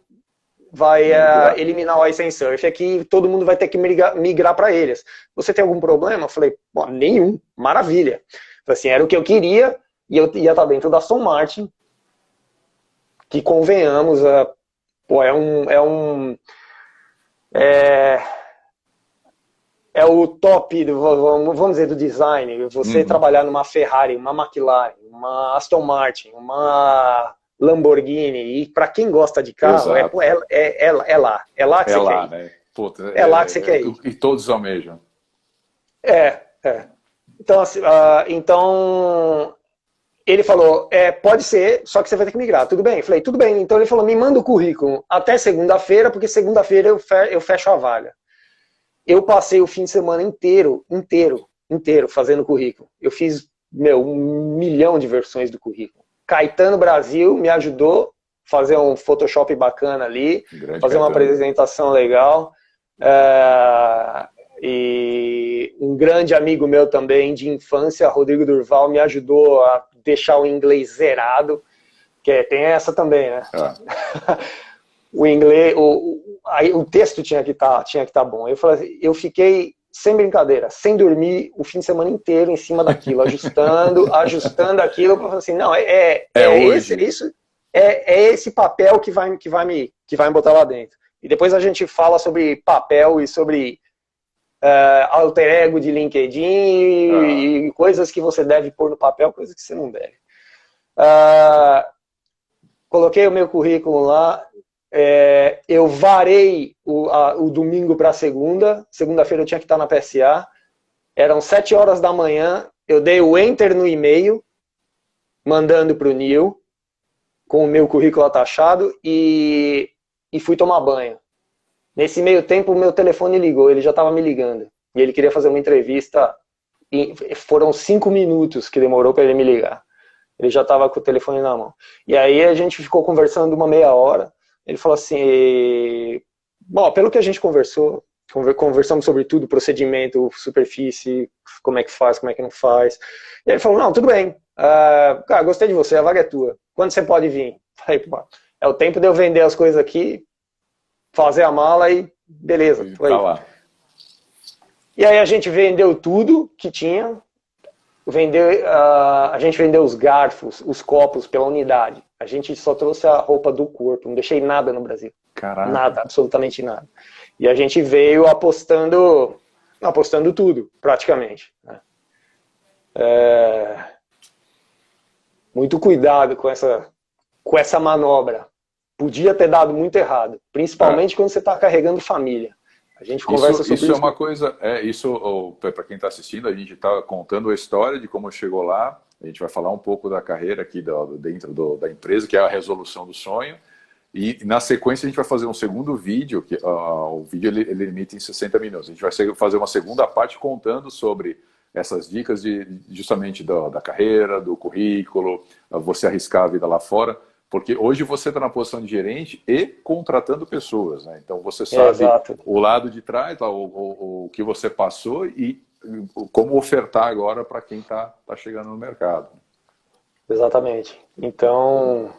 eliminar o Aysen Surf aqui, todo mundo vai ter que migrar para eles. Você tem algum problema? Eu falei, nenhum, maravilha. Falei assim, era o que eu queria, e eu ia estar dentro da Aston Martin, que convenhamos, é o top, vamos dizer, do design. Você trabalhar numa Ferrari, uma McLaren, uma Aston Martin, uma Lamborghini, e para quem gosta de carro, é lá que você quer ir. Né? Puta, lá que você quer ir. E todos almejam. Então, assim, então ele falou, pode ser, só que você vai ter que migrar, tudo bem? Eu falei, tudo bem. Então ele falou, me manda o currículo até segunda-feira, porque segunda-feira eu fecho a vaga. Eu passei o fim de semana inteiro fazendo currículo. Eu fiz, 1 milhão de versões do currículo. Caetano Brasil me ajudou a fazer um Photoshop bacana ali, fazer uma apresentação legal. E um grande amigo meu também de infância, Rodrigo Durval, me ajudou a deixar o inglês zerado, que tem essa também, né? O inglês, o texto tinha que estar bom. Eu fiquei, sem brincadeira, sem dormir o fim de semana inteiro em cima daquilo, ajustando aquilo. Eu falei assim, não, esse papel que vai me botar lá dentro. E depois a gente fala sobre papel e sobre alter ego de LinkedIn e coisas que você deve pôr no papel, coisas que você não deve. Coloquei o meu currículo lá. Eu varei o domingo para segunda-feira eu tinha que estar na PSA, eram 7 horas da manhã, eu dei o enter no e-mail, mandando para o Neil, com o meu currículo atachado, e fui tomar banho. Nesse meio tempo o meu telefone ligou, ele já estava me ligando, e ele queria fazer uma entrevista, e foram 5 minutos que demorou para ele me ligar, ele já estava com o telefone na mão. E aí a gente ficou conversando uma meia hora. Ele falou assim, bom, pelo que a gente conversamos sobre tudo, procedimento, superfície, como é que faz, como é que não faz. E ele falou, não, tudo bem, cara, gostei de você, a vaga é tua. Quando você pode vir? Falei, é o tempo de eu vender as coisas aqui, fazer a mala e beleza. Tá lá. E aí a gente vendeu tudo que tinha, a gente vendeu os garfos, os copos pela unidade. A gente só trouxe a roupa do corpo, não deixei nada no Brasil. Caraca. Nada, absolutamente nada. E a gente veio apostando tudo, praticamente. Muito cuidado com com essa manobra. Podia ter dado muito errado, principalmente quando você está carregando família. A gente conversa sobre isso. Isso é uma coisa, para quem está assistindo, a gente está contando a história de como chegou lá, a gente vai falar um pouco da carreira aqui dentro da empresa, que é a resolução do sonho, e na sequência a gente vai fazer um segundo vídeo, que o vídeo ele limita em 60 minutos. A gente vai fazer uma segunda parte contando sobre essas dicas justamente da carreira, do currículo, você arriscar a vida lá fora, porque hoje você está na posição de gerente e contratando pessoas, né? Então você sabe o lado de trás, o que você passou e como ofertar agora para quem está chegando no mercado. Exatamente. Então,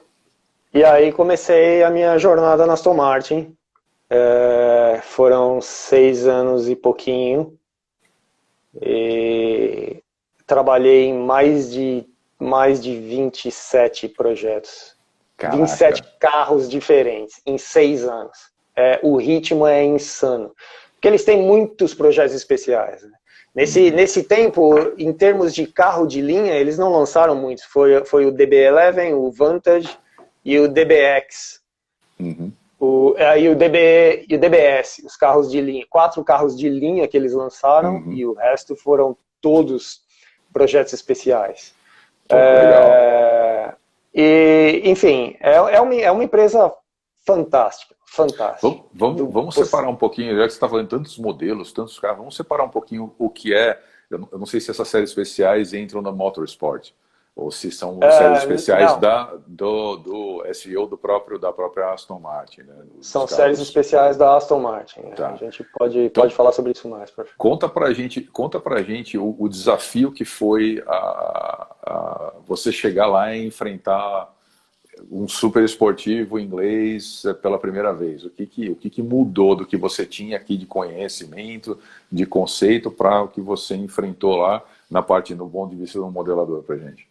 e aí comecei a minha jornada na Aston Martin. Foram 6 anos e pouquinho. E trabalhei em mais de 27 projetos. Caraca. 27 carros diferentes em 6 anos. O ritmo é insano. Porque eles têm muitos projetos especiais, né? Nesse tempo, em termos de carro de linha, eles não lançaram muitos. Foi o DB11, o Vantage e o DBX. Uhum. E o DBS, os carros de linha. 4 carros de linha que eles lançaram, e o resto foram todos projetos especiais. Legal. E, enfim, é uma empresa fantástica. Vamos separar um pouquinho, já que você está falando de tantos modelos, tantos carros, vamos separar um pouquinho o que é. Eu não sei se essas séries especiais entram na Motorsport, ou se são séries especiais do SEO da própria Aston Martin. Né, são séries especiais da Aston Martin. Tá. A gente pode falar sobre isso mais. Conta pra gente o desafio que foi você chegar lá e enfrentar um super esportivo inglês pela primeira vez. O que mudou do que você tinha aqui de conhecimento, de conceito, para o que você enfrentou lá na parte, no ponto de vista do modelador, pra gente?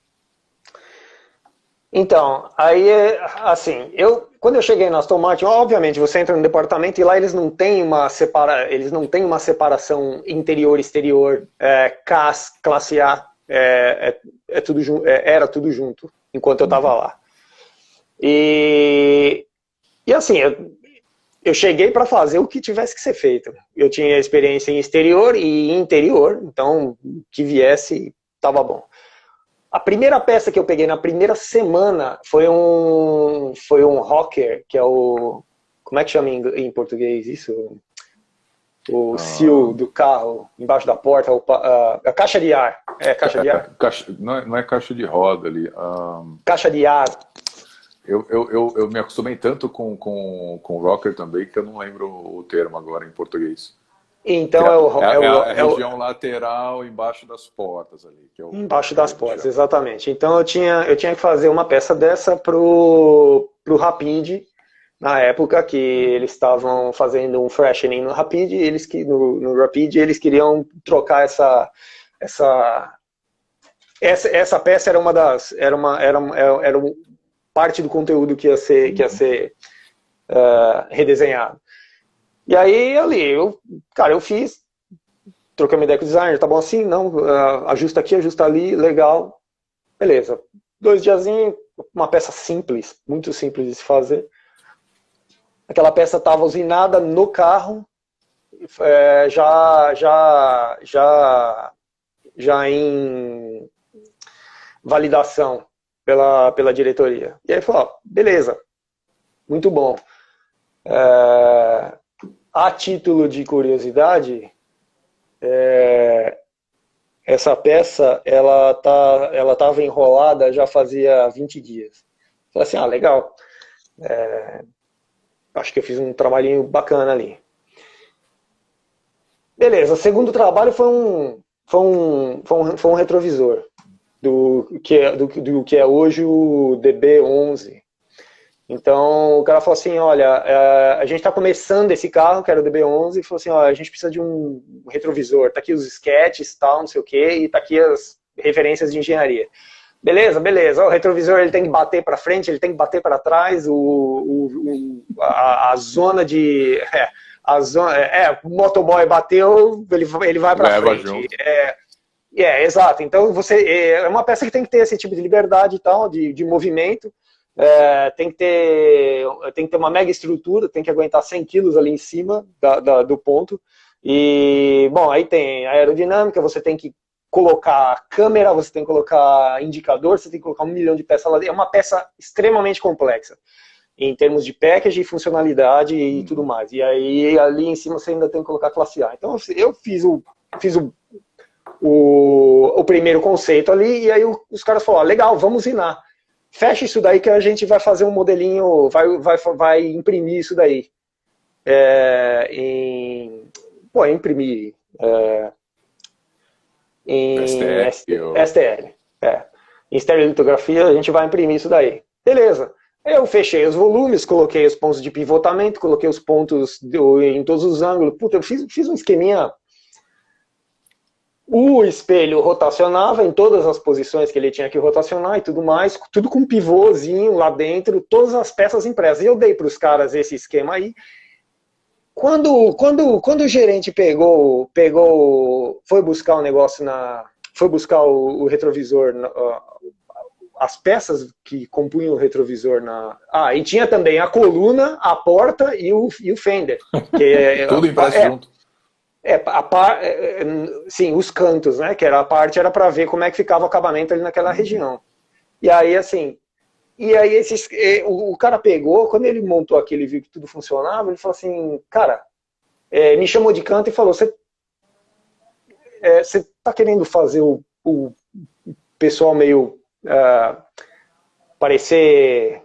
Então, aí, assim, quando eu cheguei na Aston Martin, obviamente, você entra no departamento e lá eles não têm uma separação interior-exterior, classe A, era tudo junto, enquanto eu estava lá. E assim, eu cheguei para fazer o que tivesse que ser feito. Eu tinha experiência em exterior e interior, então o que viesse estava bom. A primeira peça que eu peguei na primeira semana foi um rocker, que é o... Como é que chama em português isso? O seal do carro, embaixo da porta, a caixa de ar. Caixa de ar? Não é caixa de roda ali. Caixa de ar. Eu me acostumei tanto com rocker também que eu não lembro o termo agora em português. Então a região lateral embaixo das portas ali. Embaixo das portas, exatamente. Então eu tinha que fazer uma peça dessa pro Rapid, na época que eles estavam fazendo um freshening no Rapid, no Rapid eles queriam trocar essa peça era parte do conteúdo que ia ser redesenhado. E aí, eu fiz, troquei uma ideia com o designer, tá bom assim? Não, ajusta aqui, ajusta ali, legal. Beleza. 2 diazinhos, uma peça simples, muito simples de se fazer. Aquela peça estava usinada no carro, já em validação pela diretoria. E aí falou, beleza, muito bom. A título de curiosidade, essa peça ela estava enrolada já fazia 20 dias. Falei assim, legal. Acho que eu fiz um trabalhinho bacana ali. Beleza, o segundo trabalho foi um retrovisor do que é hoje o DB11. Então o cara falou assim, olha, a gente está começando esse carro, que era o DB11, e falou assim, olha, a gente precisa de um retrovisor, tá aqui os sketches, tal, não sei o que, e tá aqui as referências de engenharia. Beleza. O retrovisor ele tem que bater para frente, ele tem que bater para trás, a zona de... o motoboy bateu, ele vai para frente. Junto. Exato. Então é uma peça que tem que ter esse tipo de liberdade e tal, de movimento. tem que ter uma mega estrutura, tem que aguentar 100 quilos ali em cima do ponto. E, bom, aí tem a aerodinâmica, você tem que colocar câmera, você tem que colocar indicador, você tem que colocar 1 milhão de peças lá dentro. É uma peça extremamente complexa, em termos de packaging, funcionalidade e tudo mais. E aí, ali em cima, você ainda tem que colocar classe A. Então, eu fiz o primeiro conceito ali, e aí os caras falaram, legal, vamos usinar. Fecha isso daí que a gente vai fazer um modelinho, vai imprimir isso daí. Imprimir em STL. Em estereolitografia, a gente vai imprimir isso daí. Beleza. Eu fechei os volumes, coloquei os pontos de pivotamento, coloquei os pontos em todos os ângulos. Puta, eu fiz um esqueminha. O espelho rotacionava em todas as posições que ele tinha que rotacionar e tudo mais, tudo com um pivôzinho lá dentro, todas as peças impressas. E eu dei para os caras esse esquema aí. Quando o gerente foi buscar o negócio foi buscar o retrovisor, as peças que compunham o retrovisor e tinha também a coluna, a porta e o fender. Tudo impresso junto. Sim, os cantos, né? Que era a parte, era para ver como é que ficava o acabamento ali naquela região. E aí, assim, o cara pegou, quando ele montou aquilo e viu que tudo funcionava, ele falou assim, cara, me chamou de canto e falou, você tá querendo fazer o pessoal meio parecer...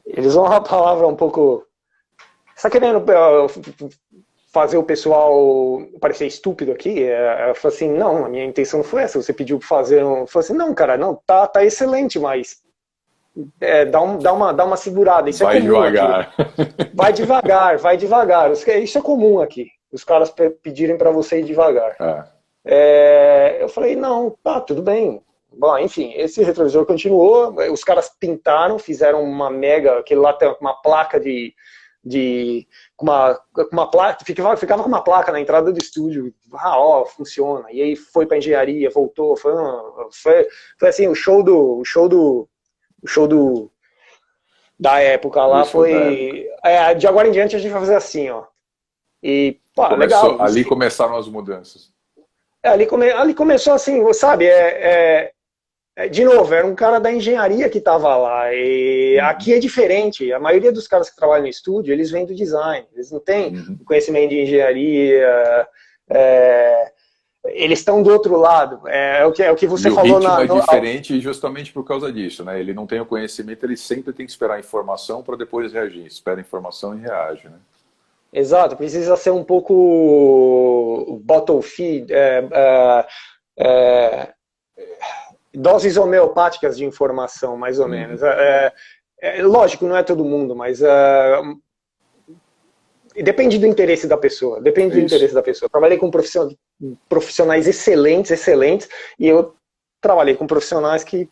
eles usam uma palavra um pouco... Você tá querendo fazer o pessoal parecer estúpido aqui? Eu falei assim, não, a minha intenção não foi essa. Você pediu para fazer... Eu falei assim, não, cara, não, tá excelente, mas dá uma segurada. Isso vai devagar. Vai devagar. Isso é comum aqui. Os caras pedirem para você ir devagar. Eu falei, não, tudo bem. Bom, enfim, esse retrovisor continuou. Os caras pintaram, fizeram uma mega... Aquele lá tem uma placa uma placa, ficava com uma placa na entrada do estúdio, funciona, e aí foi pra engenharia, voltou, foi assim, o show da época lá foi, de agora em diante a gente vai fazer assim, e, legal. Ali começaram as mudanças. Ali começou assim, sabe, de novo, era um cara da engenharia que estava lá, e aqui é diferente, a maioria dos caras que trabalham no estúdio, eles vêm do design, eles não têm conhecimento de engenharia, eles estão do outro lado, é o que você falou. O ritmo é diferente justamente por causa disso, né? Ele não tem o conhecimento, ele sempre tem que esperar a informação para depois reagir, espera a informação e reage, né? Exato, precisa ser um pouco bottle feed, doses homeopáticas de informação, mais ou menos. Lógico, não é todo mundo, mas depende do interesse da pessoa. Trabalhei com profissionais excelentes, e eu trabalhei com profissionais que...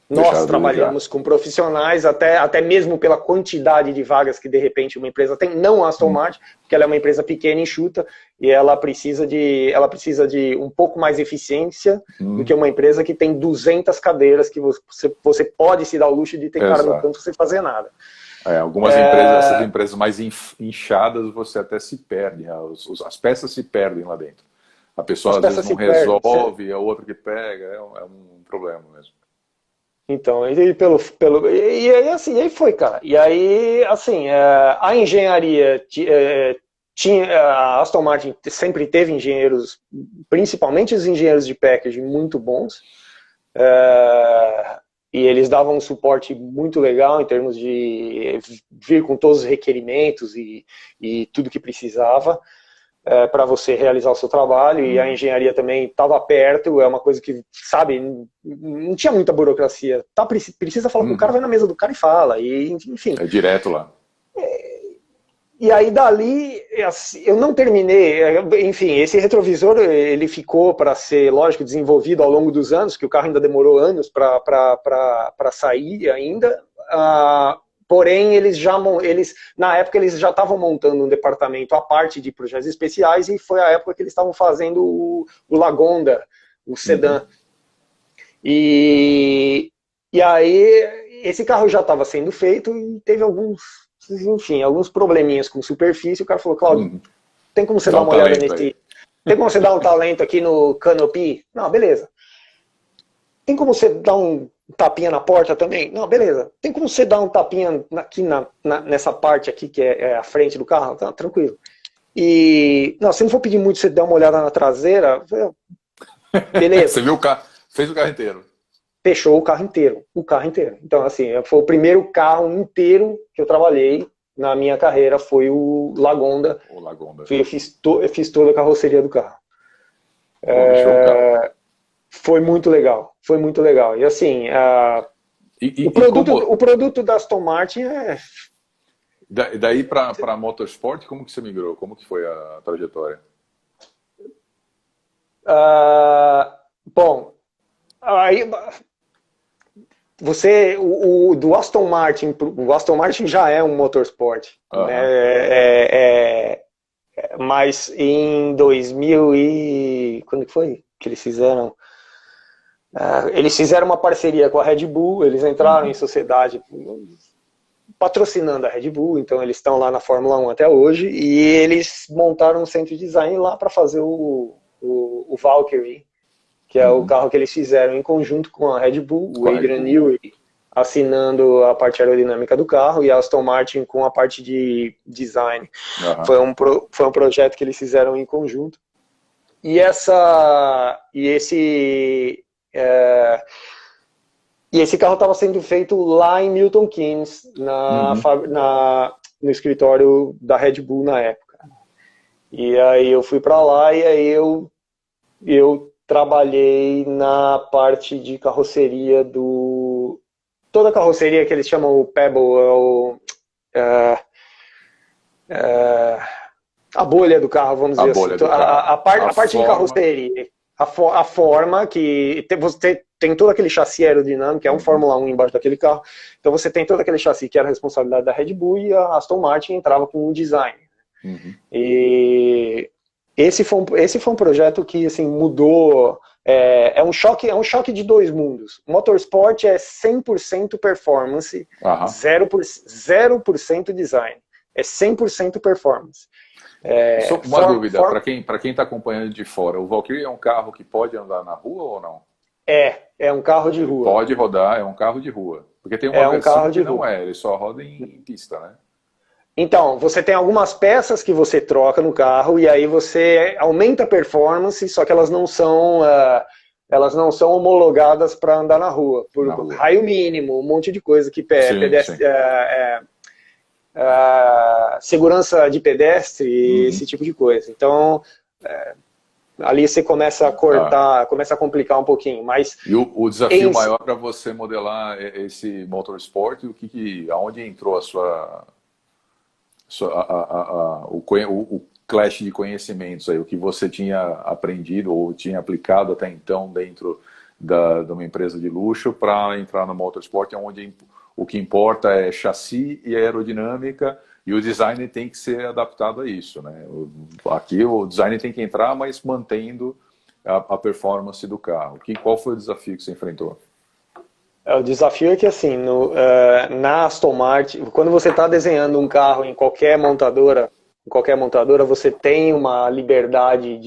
Nós trabalhamos com profissionais, até mesmo pela quantidade de vagas que de repente uma empresa tem, não a Aston Martin, porque ela é uma empresa pequena e enxuta, e ela precisa de um pouco mais eficiência do que uma empresa que tem 200 cadeiras que você pode se dar o luxo de ter cara no canto sem fazer nada. Algumas empresas, essas empresas mais inchadas, você até se perde, as peças se perdem lá dentro. A pessoa às vezes não resolve, a outra que pega, é um problema mesmo. Então, e aí assim, aí foi, cara. E aí, assim, a engenharia a Aston Martin sempre teve engenheiros, principalmente os engenheiros de packaging, muito bons. E eles davam um suporte muito legal em termos de vir com todos os requerimentos e tudo que precisava para você realizar o seu trabalho, e a engenharia também estava perto, é uma coisa que, sabe, não tinha muita burocracia. Precisa falar com o cara, vai na mesa do cara e fala, e enfim. É direto lá. E aí dali, eu não terminei, enfim, esse retrovisor, ele ficou para ser, lógico, desenvolvido ao longo dos anos, que o carro ainda demorou anos para sair ainda, porém, na época eles já estavam montando um departamento à parte de projetos especiais, e foi a época que eles estavam fazendo o Lagonda, o sedã. E E aí, esse carro já estava sendo feito e teve alguns probleminhas com superfície. O cara falou, Cláudio, tem como você dar uma olhada nesse... Tem como você dar um talento aqui no canopy? Não, beleza. Tem como você dar um tapinha na porta também? Não, beleza. Tem como você dar um tapinha aqui nessa parte aqui, que é a frente do carro? Tá, tranquilo. E, não, se não for pedir muito, você dar uma olhada na traseira, beleza. Você viu o carro, fez o carro inteiro. Fechou o carro inteiro. Então, assim, foi o primeiro carro inteiro que eu trabalhei na minha carreira, foi o Lagonda. O Lagonda. Eu fiz toda a carroceria do carro. Carro. Foi muito legal. E assim, o produto da Aston Martin é... Daí para motorsport, como que você migrou? Como que foi a trajetória? Bom, aí do Aston Martin, o Aston Martin já é um motorsport, né? Mas em 2000 quando que foi que eles fizeram? Eles fizeram uma parceria com a Red Bull, eles entraram em sociedade patrocinando a Red Bull, então eles estão lá na Fórmula 1 até hoje, e eles montaram um centro de design lá para fazer o Valkyrie, que é o carro que eles fizeram em conjunto com a Red Bull, o Adrian Newey assinando a parte aerodinâmica do carro e a Aston Martin com a parte de design. Foi um projeto que eles fizeram em conjunto. E esse carro estava sendo feito lá em Milton Keynes, no escritório da Red Bull na época. E aí eu fui para lá e aí eu trabalhei na parte de carroceria toda a carroceria que eles chamam o Pebble, a bolha do carro, vamos dizer assim. A parte de carroceria. A forma que você tem todo aquele chassi aerodinâmico, é um Fórmula 1 embaixo daquele carro, então você tem todo aquele chassi que era a responsabilidade da Red Bull e a Aston Martin entrava com um design. E esse foi um projeto que assim, mudou, é um choque de dois mundos. O motorsport é 100% performance, 0% design, é 100% performance. Só uma dúvida, para quem está acompanhando de fora, o Valkyrie é um carro que pode andar na rua ou não? É um carro de rua. Pode rodar, é um carro de rua. Porque tem uma versão que não ele só roda em pista, né? Então, você tem algumas peças que você troca no carro e aí você aumenta a performance, só que elas não são homologadas para andar na rua. Por raio mínimo, um monte de coisa que segurança de pedestre, esse tipo de coisa. Então, ali você começa a cortar, começa a complicar um pouquinho. Mas e o desafio maior para você modelar esse motorsport, aonde entrou o clash de conhecimentos aí, o que você tinha aprendido ou tinha aplicado até então dentro de uma empresa de luxo para entrar no motorsport, onde o que importa é chassi e aerodinâmica, e o design tem que ser adaptado a isso, né? Aqui o design tem que entrar, mas mantendo a performance do carro. Qual foi o desafio que você enfrentou? O desafio é que assim, na Aston Martin, quando você está desenhando um carro em qualquer montadora, você tem uma liberdade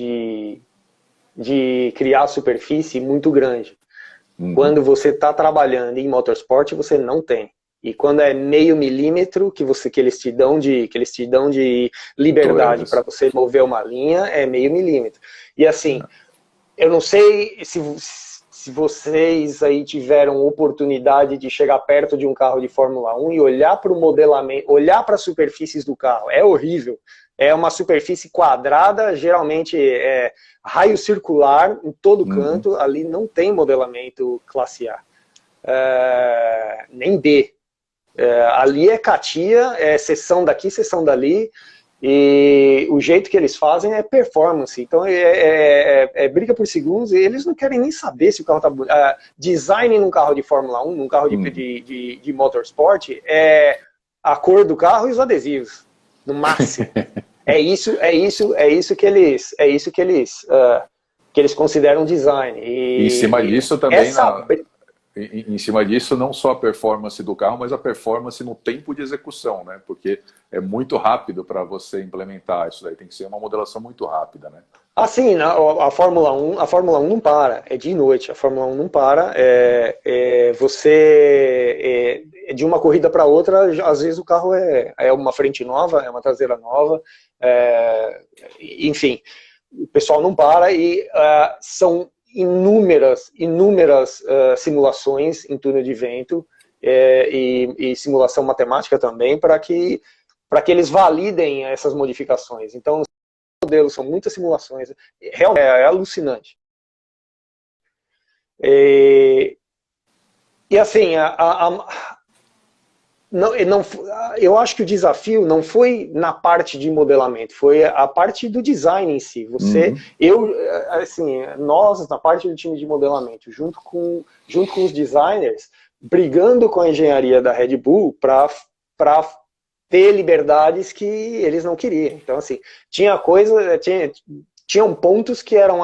de criar superfície muito grande. Quando você está trabalhando em motorsport, você não tem. E quando é meio milímetro que eles te dão de liberdade para você mover uma linha, é meio milímetro. E assim, eu não sei se vocês aí tiveram oportunidade de chegar perto de um carro de Fórmula 1 e olhar para o modelamento, olhar para as superfícies do carro. É horrível. É uma superfície quadrada, geralmente é raio circular em todo canto. Ali não tem modelamento classe A. Nem B. Ali é CATIA, é seção daqui, seção dali. E o jeito que eles fazem é performance. Então é briga por segundos e eles não querem nem saber se o carro está... design num carro de Fórmula 1, num carro de motorsport, é a cor do carro e os adesivos, no máximo. É isso que eles consideram design. E em cima disso também em cima disso, não só a performance do carro, mas a performance no tempo de execução, né? Porque é muito rápido para você implementar isso daí, tem que ser uma modelação muito rápida, né? Assim, a Fórmula 1 não para, é dia e noite, a Fórmula 1 não para, de uma corrida para outra, às vezes o carro é uma frente nova, é uma traseira nova, enfim, o pessoal não para e são inúmeras simulações em túnel de vento e simulação matemática também para que eles validem essas modificações. Então, modelos, são muitas simulações, realmente é alucinante. E assim, eu acho que o desafio não foi na parte de modelamento, foi a parte do design em si. Nós, na parte do time de modelamento, junto com os designers, brigando com a engenharia da Red Bull para ter liberdades que eles não queriam. Então, assim, tinham pontos que eram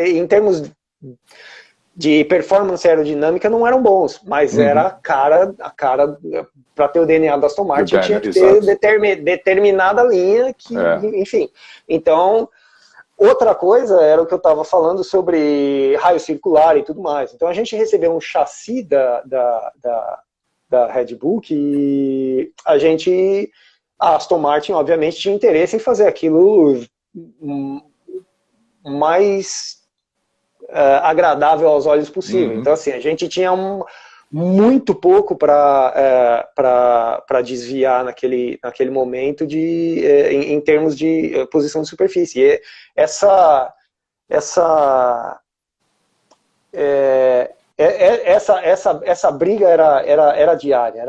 em termos de performance aerodinâmica não eram bons, mas era a cara para ter o DNA da Aston Martin, tinha que ter determinada linha que, enfim. Então, outra coisa era o que eu estava falando sobre raio circular e tudo mais. Então, a gente recebeu um chassi da Red Bull que a Aston Martin, obviamente, tinha interesse em fazer aquilo mais agradável aos olhos possível. Então, assim, a gente tinha muito pouco para desviar naquele momento em termos de posição de superfície. E essa briga era diária,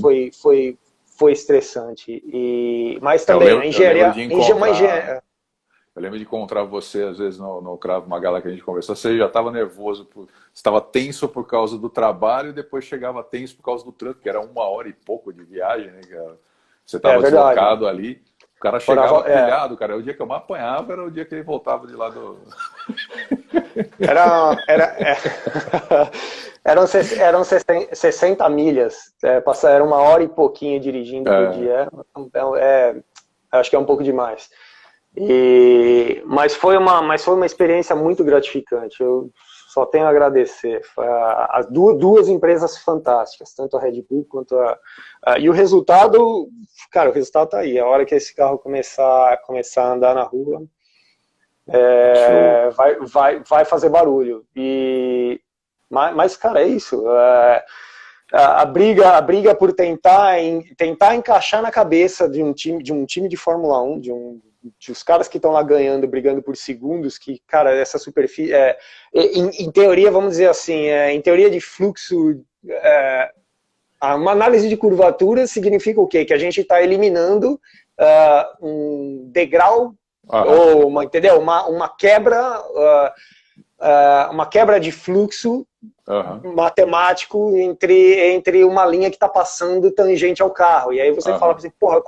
foi estressante. Mas também a engenharia. Eu lembro de encontrar você, às vezes, no Krav Maga que a gente conversou, você já estava nervoso, estava tenso por causa do trabalho e depois chegava tenso por causa do trânsito, que era 1 hora e pouco de viagem, né? Você estava deslocado ali. O cara chegava pilhado, cara. O dia que eu mais apanhava era o dia que ele voltava de lá do... Eram 60 milhas, era 1 hora e pouquinho dirigindo por dia. Acho que é um pouco demais. Mas foi uma experiência muito gratificante. Eu só tenho a agradecer. As duas empresas fantásticas, tanto a Red Bull quanto e o resultado, cara, o resultado tá aí. A hora que esse carro começar a andar na rua, vai fazer barulho. Mas, cara, é isso. A briga por tentar encaixar na cabeça de um time de Fórmula 1, de os caras que estão lá ganhando, brigando por segundos, que, cara, essa superfície, em teoria, vamos dizer assim, em teoria de fluxo, uma análise de curvatura significa o quê? Que a gente está eliminando um degrau, ou uma quebra de fluxo matemático entre uma linha que está passando tangente ao carro. E aí você fala assim, porra,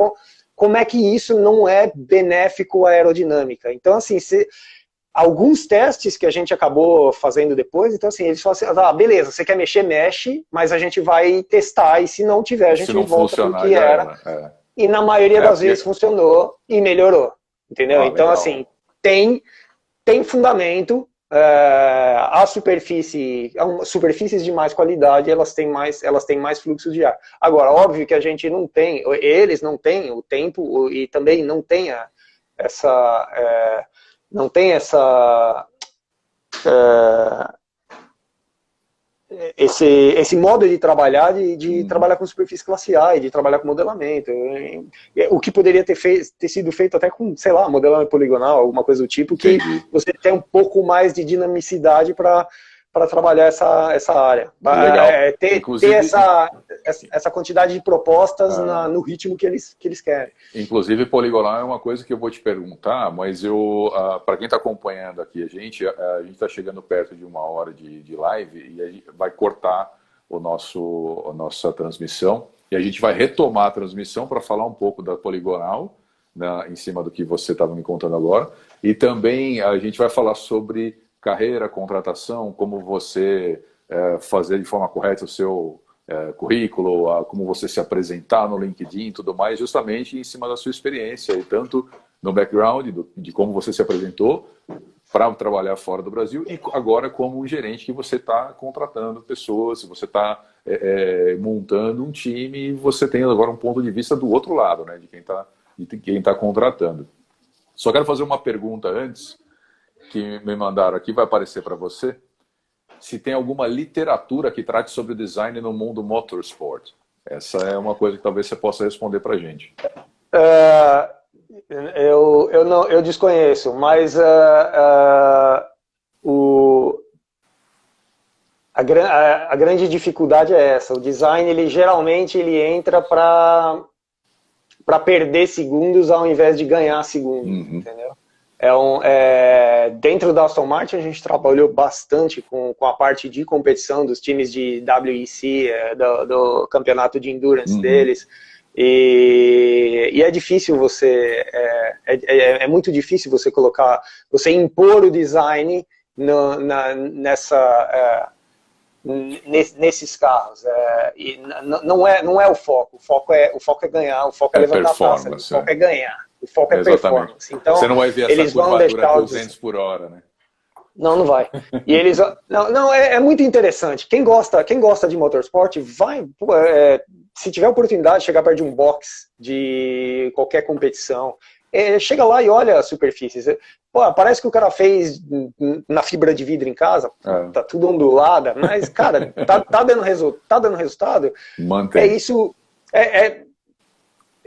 como é que isso não é benéfico à aerodinâmica? Então, assim, alguns testes que a gente acabou fazendo depois, então, assim, eles falam assim, beleza, você quer mexer, mexe, mas a gente vai testar, e se não tiver, a gente volta para o que era. E na maioria das vezes funcionou e melhorou, entendeu? Então, legal. Assim, tem fundamento. Superfícies de mais qualidade, elas têm mais fluxo de ar. Agora, óbvio que a gente não tem, eles não têm o tempo e também não tem esse modo de trabalhar, de trabalhar com superfície classe A e de trabalhar com modelamento. O que poderia ter sido feito até com, sei lá, modelamento poligonal, alguma coisa do tipo, que você tem um pouco mais de dinamicidade para trabalhar essa área. Ter essa quantidade de propostas no ritmo que eles querem. Inclusive, poligonal é uma coisa que eu vou te perguntar, mas para quem está acompanhando aqui a gente está chegando perto de 1 hora de live e a gente vai cortar a nossa transmissão e a gente vai retomar a transmissão para falar um pouco da poligonal, né, em cima do que você estava me contando agora, e também a gente vai falar sobre carreira, contratação, como você fazer de forma correta o seu currículo, como você se apresentar no LinkedIn e tudo mais, justamente em cima da sua experiência, e tanto no background de como você se apresentou para trabalhar fora do Brasil, e agora como um gerente que você está contratando pessoas, você está montando um time, e você tem agora um ponto de vista do outro lado, né, de quem tá contratando. Só quero fazer uma pergunta antes, que me mandaram aqui, vai aparecer para você, se tem alguma literatura que trate sobre o design no mundo motorsport. Essa é uma coisa que talvez você possa responder para a gente. Eu desconheço, mas a grande dificuldade é essa. O design, ele geralmente entra para perder segundos ao invés de ganhar segundos, entendeu? Dentro da Aston Martin a gente trabalhou bastante com a parte de competição dos times de WEC, do campeonato de endurance deles, e é difícil é muito difícil você impor o design nesses carros. E não é o foco. O foco é ganhar, o foco é levantar a taça, o foco é ganhar. O foco é performance. Então, você não vai ver essa curvatura a 200 por hora, né? Não vai. E eles... é muito interessante. Quem gosta de motorsport, vai... se tiver a oportunidade de chegar perto de um box, de qualquer competição, chega lá e olha as superfícies. Pô, parece que o cara fez na fibra de vidro em casa, tá tudo ondulada, mas, cara, tá dando resultado. Mantém. É isso...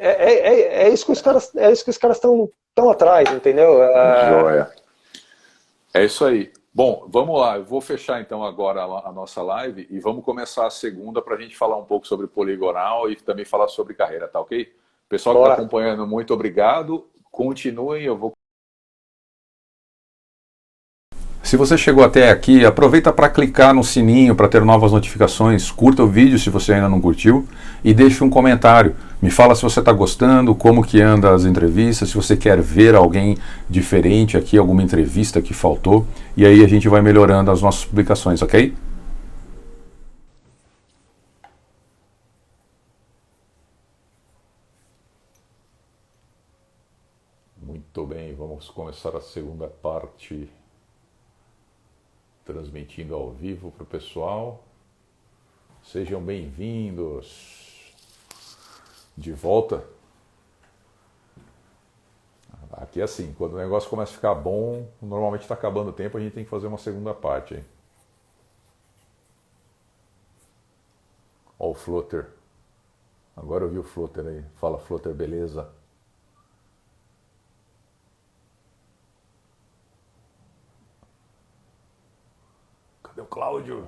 É isso que os caras estão atrás, entendeu? Joia. É isso aí. Bom, vamos lá. Eu vou fechar então agora a nossa live e vamos começar a segunda para a gente falar um pouco sobre poligonal e também falar sobre carreira, tá ok? Pessoal que está acompanhando, muito obrigado. Continuem, eu vou... Se você chegou até aqui, aproveita para clicar no sininho para ter novas notificações, curta o vídeo se você ainda não curtiu e deixe um comentário. Me fala se você está gostando, como que anda as entrevistas, se você quer ver alguém diferente aqui, alguma entrevista que faltou, e aí a gente vai melhorando as nossas publicações, ok? Muito bem, vamos começar a segunda parte, transmitindo ao vivo para o pessoal. Sejam bem-vindos de volta. Aqui é assim, quando o negócio começa a ficar bom, normalmente está acabando o tempo, a gente tem que fazer uma segunda parte. Hein? Ó o Flutter. Agora eu vi o Flutter aí. Fala, Flutter, beleza? Cadê o Cláudio?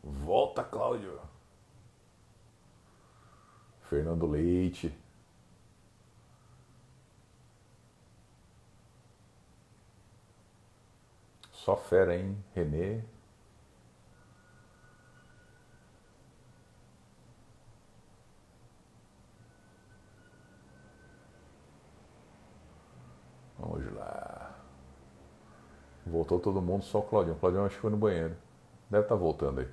Volta, Cláudio. Fernando Leite. Só fera, hein? Renê. Vamos lá. Voltou todo mundo, só o Claudião. O Claudião acho que foi no banheiro. Deve estar voltando aí.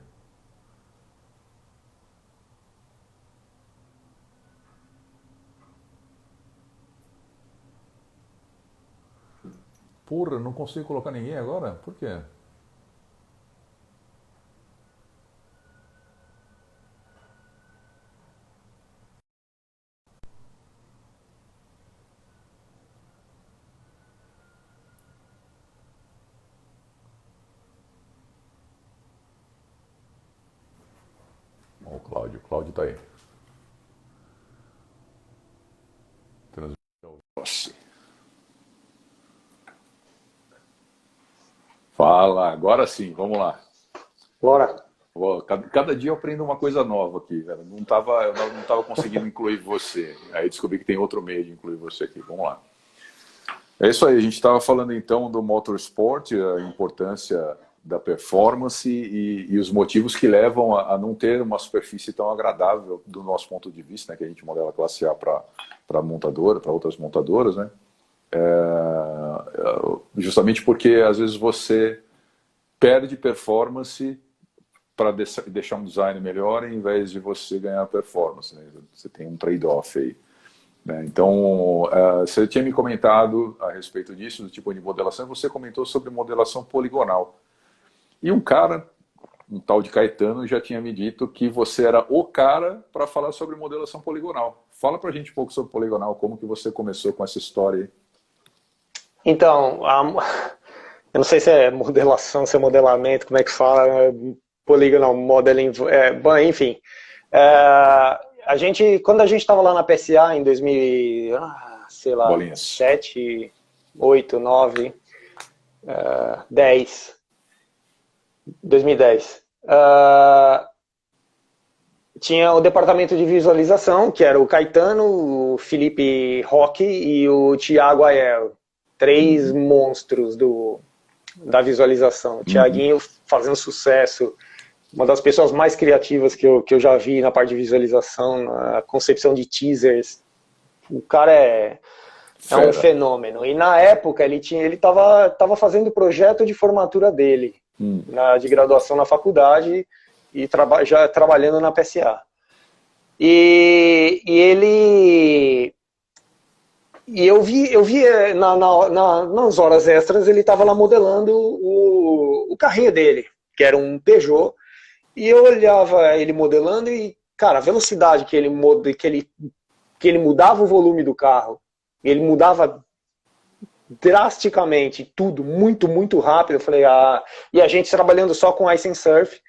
Porra, não consigo colocar ninguém agora? Por quê? Ó, o Cláudio tá aí. Fala, agora sim, vamos lá. Bora. Cada dia eu aprendo uma coisa nova aqui, velho. Eu não tava conseguindo incluir você. Aí descobri que tem outro meio de incluir você aqui. Vamos lá. É isso aí, a gente estava falando então do motorsport, a importância da performance e os motivos que levam a não ter uma superfície tão agradável do nosso ponto de vista, né, que a gente modela classe A para montadora, para outras montadoras, né? Justamente porque às vezes você perde performance para deixar um design melhor, em vez de você ganhar performance, né? Você tem um trade-off aí, né? Então, você tinha me comentado a respeito disso, do tipo de modelação, e você comentou sobre modelação poligonal. E um tal de Caetano, já tinha me dito que você era o cara para falar sobre modelação poligonal. Fala pra gente um pouco sobre poligonal, como que você começou com essa história aí. Então, eu não sei se é modelação, se é modelamento, como é que fala, poligonal modeling, bom, enfim. A gente, quando a gente estava lá na PSA em 2000, sei lá, Bolinhas. 7, 8, 9, 10, 2010. Tinha o departamento de visualização, que era o Caetano, o Felipe Roque e o Thiago Aiello. 3 monstros da visualização. O Thiaguinho fazendo sucesso, uma das pessoas mais criativas que eu já vi na parte de visualização, na concepção de teasers. O cara é um fenômeno. E na época ele estava fazendo o projeto de formatura dele, de graduação na faculdade, e já trabalhando na PSA. E eu vi nas horas extras, ele estava lá modelando o carrinho dele, que era um Peugeot, e eu olhava ele modelando e, cara, a velocidade que ele mudava o volume do carro, ele mudava drasticamente tudo, muito, muito rápido. Eu falei, e a gente trabalhando só com Ice and Surf.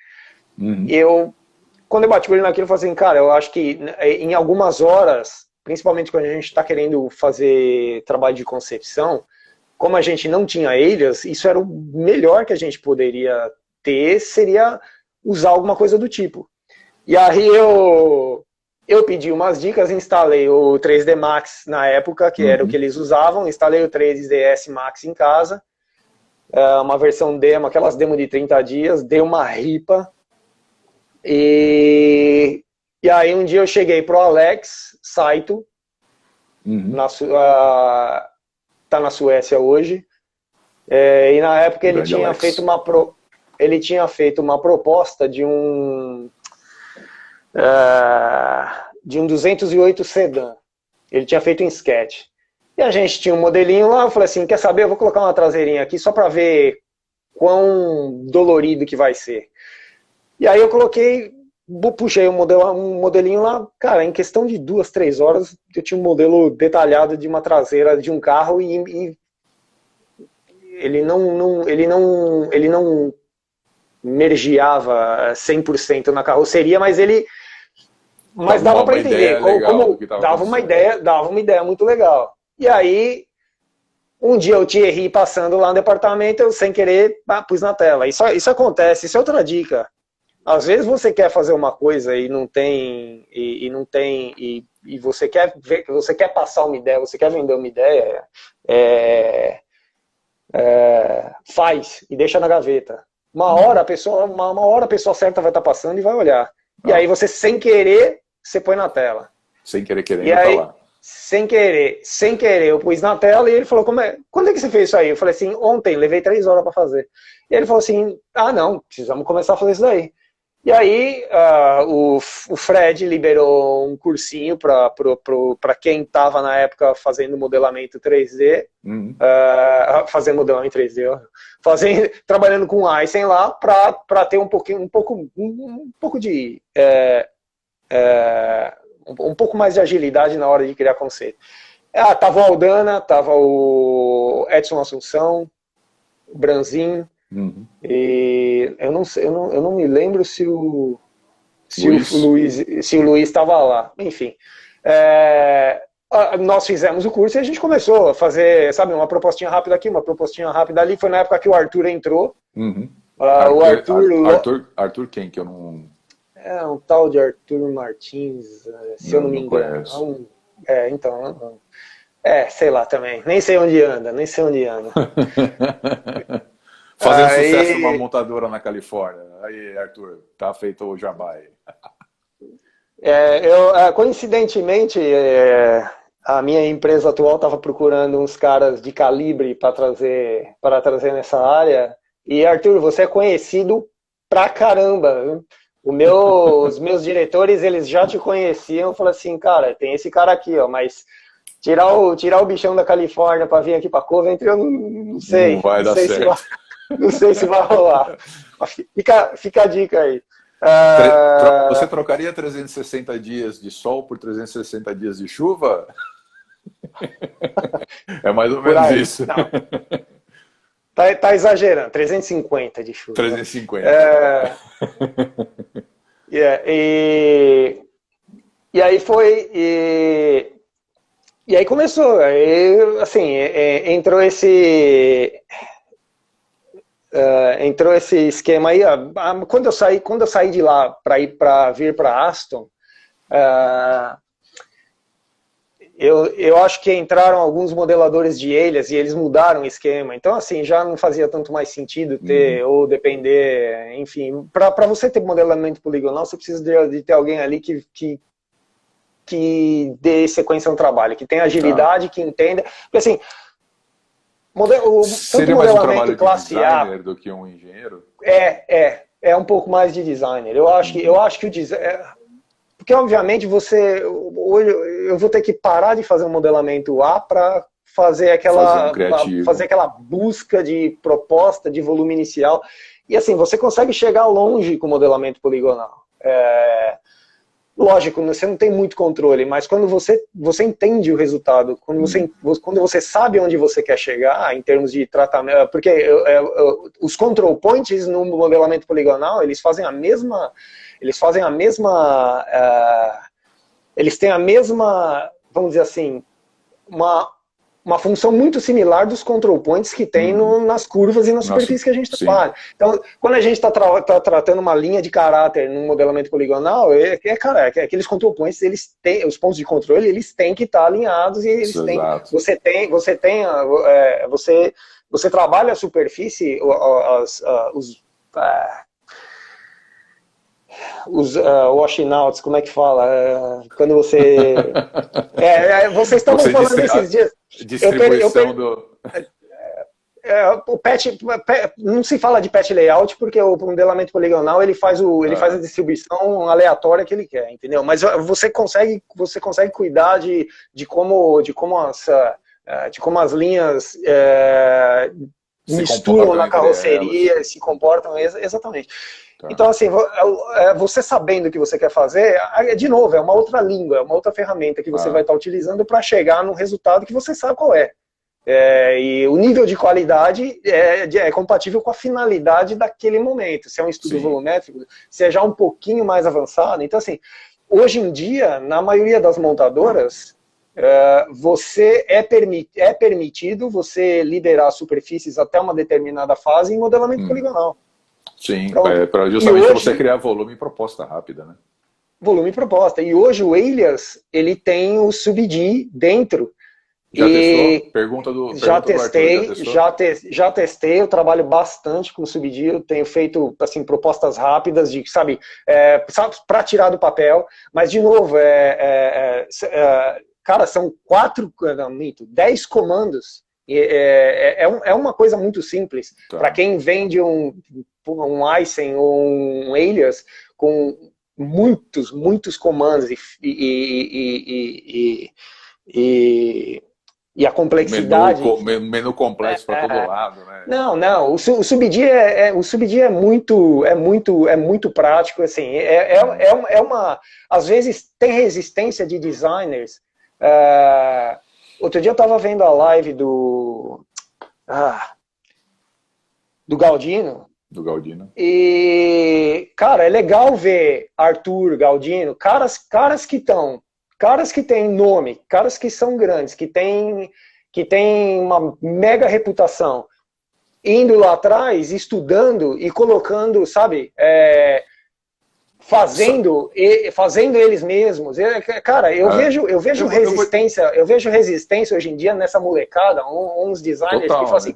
Quando eu bati o olho naquilo, eu falei assim, cara, eu acho que em algumas horas, principalmente quando a gente está querendo fazer trabalho de concepção, como a gente não tinha alias, isso era o melhor que a gente poderia ter, seria usar alguma coisa do tipo. E aí eu pedi umas dicas, instalei o 3D Max na época, que era o que eles usavam, instalei o 3ds Max em casa, uma versão demo, aquelas demo de 30 dias, dei uma ripa, e aí um dia eu cheguei pro Alex Saito, tá na Suécia hoje, e na época ele tinha feito uma proposta de um 208 sedã. Ele tinha feito em sketch. E a gente tinha um modelinho lá, eu falei assim, quer saber, eu vou colocar uma traseirinha aqui só para ver quão dolorido que vai ser. E aí eu puxei um modelinho lá, cara, em questão de 2, 3 horas, eu tinha um modelo detalhado de uma traseira de um carro e ele não mergeava 100% na carroceria, mas dava para entender, dava uma ideia muito legal. E aí, um dia o Thierry passando lá no departamento, eu sem querer pus na tela. Isso acontece, isso é outra dica. Às vezes você quer fazer uma coisa e não tem, e você quer passar uma ideia, você quer vender uma ideia, faz e deixa na gaveta. Uma hora a pessoa certa vai estar passando e vai olhar. E aí você, sem querer, você põe na tela. Sem querer, querendo, e aí, tá lá. Sem querer, eu pus na tela e ele falou, quando é que você fez isso aí? Eu falei assim, ontem, levei 3 horas para fazer. E ele falou assim, não, precisamos começar a fazer isso daí. E aí o Fred liberou um cursinho para quem estava na época fazendo modelamento 3D, fazendo modelamento 3D, trabalhando com Aysen lá, para ter um pouco mais de agilidade na hora de criar conceito. Tava o Aldana, tava o Edson Assunção, o Branzinho. E eu não me lembro se o Luiz estava lá. Enfim, nós fizemos o curso e a gente começou a fazer, sabe, uma propostinha rápida aqui, uma propostinha rápida ali. Foi na época que o Arthur entrou. O Arthur quem? Que eu não... um tal de Arthur Martins, se eu não me engano. Sei lá também. Nem sei onde anda. Fazendo sucesso numa montadora na Califórnia. Aí, Arthur, tá feito o jabá aí. Coincidentemente, a minha empresa atual estava procurando uns caras de calibre para trazer nessa área, E Arthur, você é conhecido pra caramba, viu? Os meus diretores, eles já te conheciam, falaram assim, cara, tem esse cara aqui, ó, mas tirar o bichão da Califórnia para vir aqui para Coventry, eu não sei. Não vai dar certo. Não sei se vai rolar. Fica a dica aí. Você trocaria 360 dias de sol por 360 dias de chuva? É mais ou menos isso. Não. Tá exagerando. 350 de chuva. 350. E aí foi... E aí começou. Assim, entrou esse esquema aí. Quando eu saí de lá para vir para Aston, eu acho que entraram alguns modeladores de Alias e eles mudaram o esquema. Então, assim, já não fazia tanto mais sentido ter ou depender, enfim. Para você ter modelamento poligonal, você precisa de ter alguém ali que dê sequência ao trabalho, que tenha agilidade, que entenda. Porque, assim, seria mais um trabalho de designer do que um engenheiro? É um pouco mais de designer. Eu acho que o design... Porque, obviamente, hoje eu vou ter que parar de fazer um modelamento A para fazer aquela busca de proposta de volume inicial. E, assim, você consegue chegar longe com o modelamento poligonal. Lógico, você não tem muito controle, mas quando você entende o resultado, quando você sabe onde você quer chegar em termos de tratamento, porque os control points no modelamento poligonal, eles têm a mesma, vamos dizer assim, uma função muito similar dos control points que tem nas curvas e na superfície que a gente trabalha. Então, quando a gente está tratando uma linha de caráter no modelamento poligonal, aqueles control points, os pontos de controle, eles têm que estar alinhados e eles têm. Você trabalha a superfície, os washing-outs, como é que fala? Quando você... vocês estavam falando esses dias. Distribuição do... o patch, não se fala de patch layout porque o modelamento poligonal ele faz a distribuição aleatória que ele quer, entendeu? Mas você consegue cuidar de como as linhas misturam na carroceria, se comportam, exatamente. Então, assim, você sabendo o que você quer fazer, de novo, é uma outra língua, é uma outra ferramenta que você vai estar utilizando para chegar num resultado que você sabe qual é. E o nível de qualidade é compatível com a finalidade daquele momento. Se é um estudo volumétrico, se é já um pouquinho mais avançado. Então, assim, hoje em dia, na maioria das montadoras, é permitido você liderar superfícies até uma determinada fase em modelamento poligonal. Sim, para justamente hoje, você criar volume e proposta rápida, né? Volume e proposta. E hoje o Alias, ele tem o SubD dentro. Já testou? Pergunta do Arthur, já testei, eu trabalho bastante com o SubD, eu tenho feito assim, propostas rápidas, de, sabe para tirar do papel, mas de novo, cara, são 10 comandos. É uma coisa muito simples. Para quem vende um Aysen ou um Alias com muitos comandos e a complexidade... Menu complexo para todo lado, né? Não, o SubD é muito prático, assim, às vezes tem resistência de designers. Outro dia eu estava vendo a live do Galdino. Do Galdino. E, cara, é legal ver Arthur, Galdino, caras que têm nome, caras que são grandes, que têm uma mega reputação, indo lá atrás, estudando e colocando, sabe, fazendo eles mesmos. Cara, eu vejo resistência hoje em dia nessa molecada, uns designers que falam assim,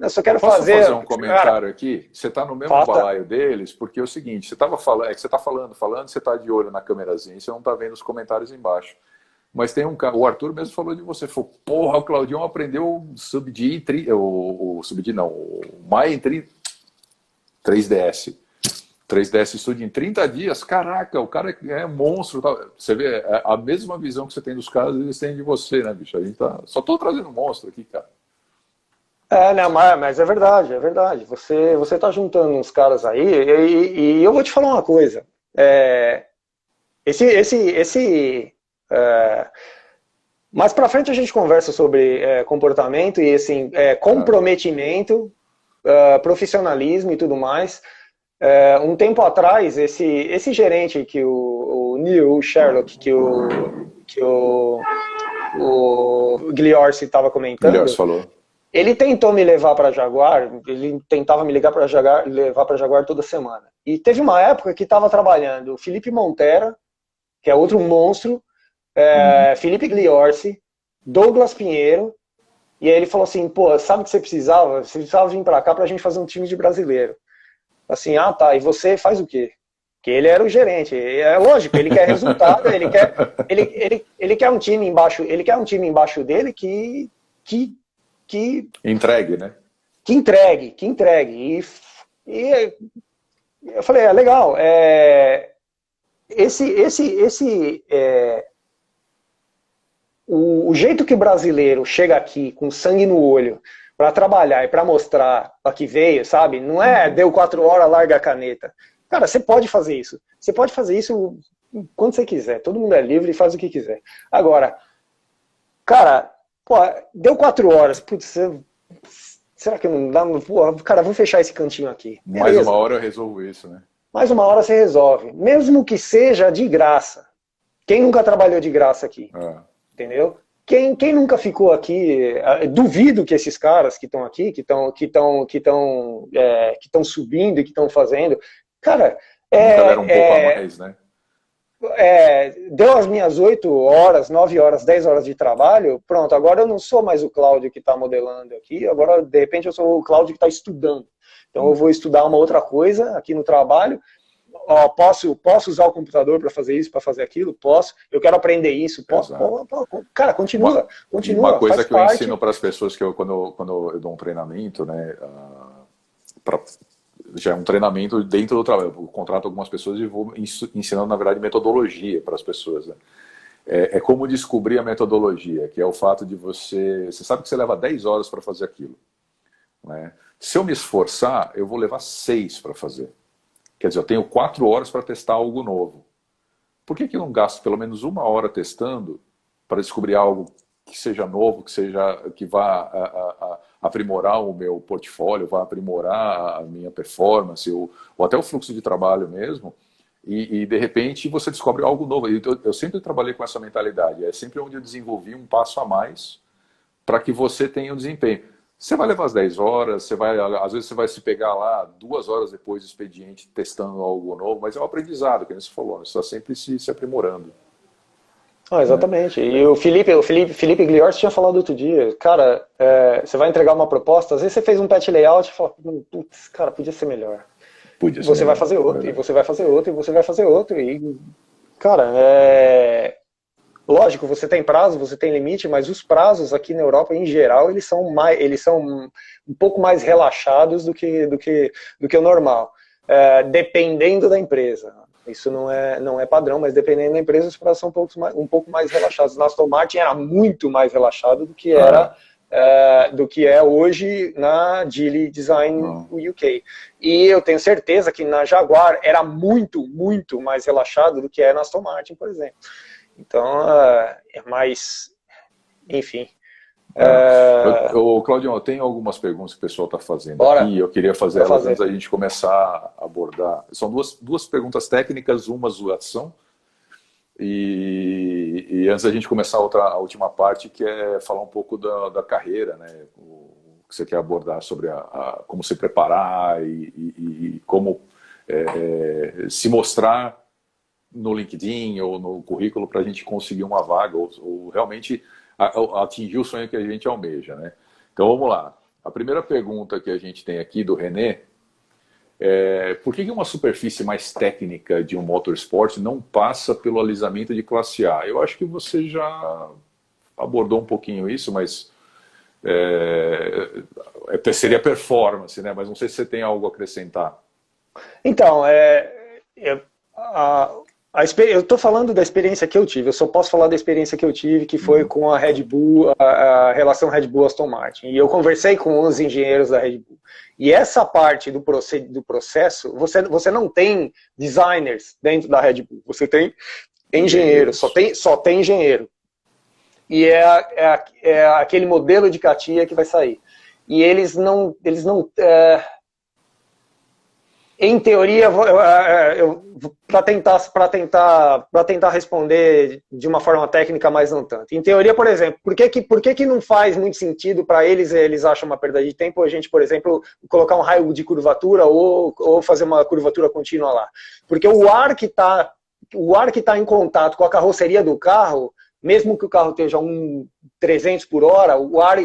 eu só quero posso fazer um comentário aqui? Você está no mesmo balaio deles, porque é o seguinte, você está falando, você está de olho na câmerazinha e você não está vendo os comentários embaixo. Mas tem um cara, o Arthur mesmo falou de você, falou, porra, o Claudião aprendeu Subdi, o Subdi não, o Maya em 3DS. 3DS Studio em 30 dias, caraca, o cara é monstro. Tá? Você vê, a mesma visão que você tem dos caras, eles têm de você, né, bicho? A gente tá... Só tô trazendo monstro aqui, cara. Né, mas é verdade, é verdade. Você tá juntando uns caras aí, e eu vou te falar uma coisa. Mais pra frente a gente conversa sobre comportamento e assim, comprometimento, profissionalismo e tudo mais. Um tempo atrás, esse gerente que o Neil Sherlock, que o Gliorsi estava comentando, Gliorsi falou. Ele tentou me levar para Jaguar, ele tentava me levar para Jaguar toda semana. E teve uma época que estava trabalhando o Felipe Montera, que é outro monstro, Felipe Gliorsi, Douglas Pinheiro, e aí ele falou assim, pô, sabe o que você precisava? Você precisava vir para cá para a gente fazer um time de brasileiro. Assim, tá, e você faz o quê? Porque ele era o gerente, é lógico, ele quer resultado, ele quer um time embaixo dele que entregue, né? Que entregue. E eu falei, legal, o jeito que o brasileiro chega aqui com sangue no olho para trabalhar e para mostrar a que veio, sabe? Não é deu 4 horas, larga a caneta. Cara, você pode fazer isso. Você pode fazer isso quando você quiser. Todo mundo é livre e faz o que quiser. Agora, cara, pô, deu 4 horas. Putz, será que não dá? Pô, cara, vou fechar esse cantinho aqui. Mais uma hora eu resolvo isso, né? Mais uma hora você resolve. Mesmo que seja de graça. Quem nunca trabalhou de graça aqui? Entendeu? Quem nunca ficou aqui, duvido que esses caras que estão aqui, que estão subindo e que estão fazendo, cara, deram um pouco a mais, né? Deu as minhas 8 horas, 9 horas, 10 horas de trabalho, pronto, agora eu não sou mais o Cláudio que está modelando aqui, agora de repente eu sou o Cláudio que está estudando. Então eu vou estudar uma outra coisa aqui no trabalho. Posso usar o computador para fazer isso, para fazer aquilo? Posso. Eu quero aprender isso? Posso. Cara, continua. Uma coisa que eu ensino para as pessoas, que quando eu dou um treinamento, né, já é um treinamento dentro do trabalho. Eu contrato algumas pessoas e vou ensinando, na verdade, metodologia para as pessoas. Né? É como descobrir a metodologia, que é o fato de você sabe que você leva 10 horas para fazer aquilo. Né? Se eu me esforçar, eu vou levar 6 para fazer. Quer dizer, eu tenho 4 horas para testar algo novo. Por que eu não gasto pelo menos 1 hora testando para descobrir algo que seja novo, que vá aprimorar o meu portfólio, vá aprimorar a minha performance, ou até o fluxo de trabalho mesmo, e de repente você descobre algo novo. Eu sempre trabalhei com essa mentalidade, é sempre onde eu desenvolvi um passo a mais para que você tenha um desempenho. Você vai levar as 10 horas, às vezes você vai se pegar lá 2 horas depois do expediente testando algo novo, mas é um aprendizado, que você falou, você está sempre se aprimorando. Exatamente. E o Felipe Gliorsi tinha falado outro dia, cara, você vai entregar uma proposta, às vezes você fez um patch layout e fala, putz, cara, podia ser melhor. Você vai fazer outro, e você vai fazer outro, e você vai fazer outro, e, cara, lógico, você tem prazo, você tem limite, mas os prazos aqui na Europa, em geral, eles são um pouco mais relaxados do que o normal, dependendo da empresa. Isso não é padrão, mas dependendo da empresa, os prazos são um pouco mais relaxados. Na Aston Martin era muito mais relaxado do que é hoje na Geely Design UK. E eu tenho certeza que na Jaguar era muito, muito mais relaxado do que é na Aston Martin, por exemplo. Então, enfim. Claudio, eu tenho algumas perguntas que o pessoal está fazendo aqui. Eu queria fazer elas antes da gente começar a abordar. São duas perguntas técnicas, uma zoação. E antes da gente começar a última parte, que é falar um pouco da carreira, né? O que você quer abordar sobre como se preparar e como se mostrar no LinkedIn ou no currículo para a gente conseguir uma vaga ou realmente atingir o sonho que a gente almeja, né? Então vamos lá. A primeira pergunta que a gente tem aqui do René Por que uma superfície mais técnica de um motorsport não passa pelo alisamento de classe A? Eu acho que você já abordou um pouquinho isso, mas seria performance, né? Mas não sei se você tem algo a acrescentar. Então, eu estou falando da experiência que eu tive, eu só posso falar da experiência que eu tive, que foi com a Red Bull, a relação Red Bull-Aston Martin. E eu conversei com os engenheiros da Red Bull. E essa parte do processo, você não tem designers dentro da Red Bull, você tem engenheiro, só tem engenheiro. E é aquele modelo de CATIA que vai sair. E eles não em teoria, para tentar responder de uma forma técnica, mas não tanto. Em teoria, por exemplo, por que não faz muito sentido para eles acham uma perda de tempo a gente, por exemplo, colocar um raio de curvatura ou fazer uma curvatura contínua lá? Porque o ar que está em contato com a carroceria do carro, mesmo que o carro esteja 300 por hora, o ar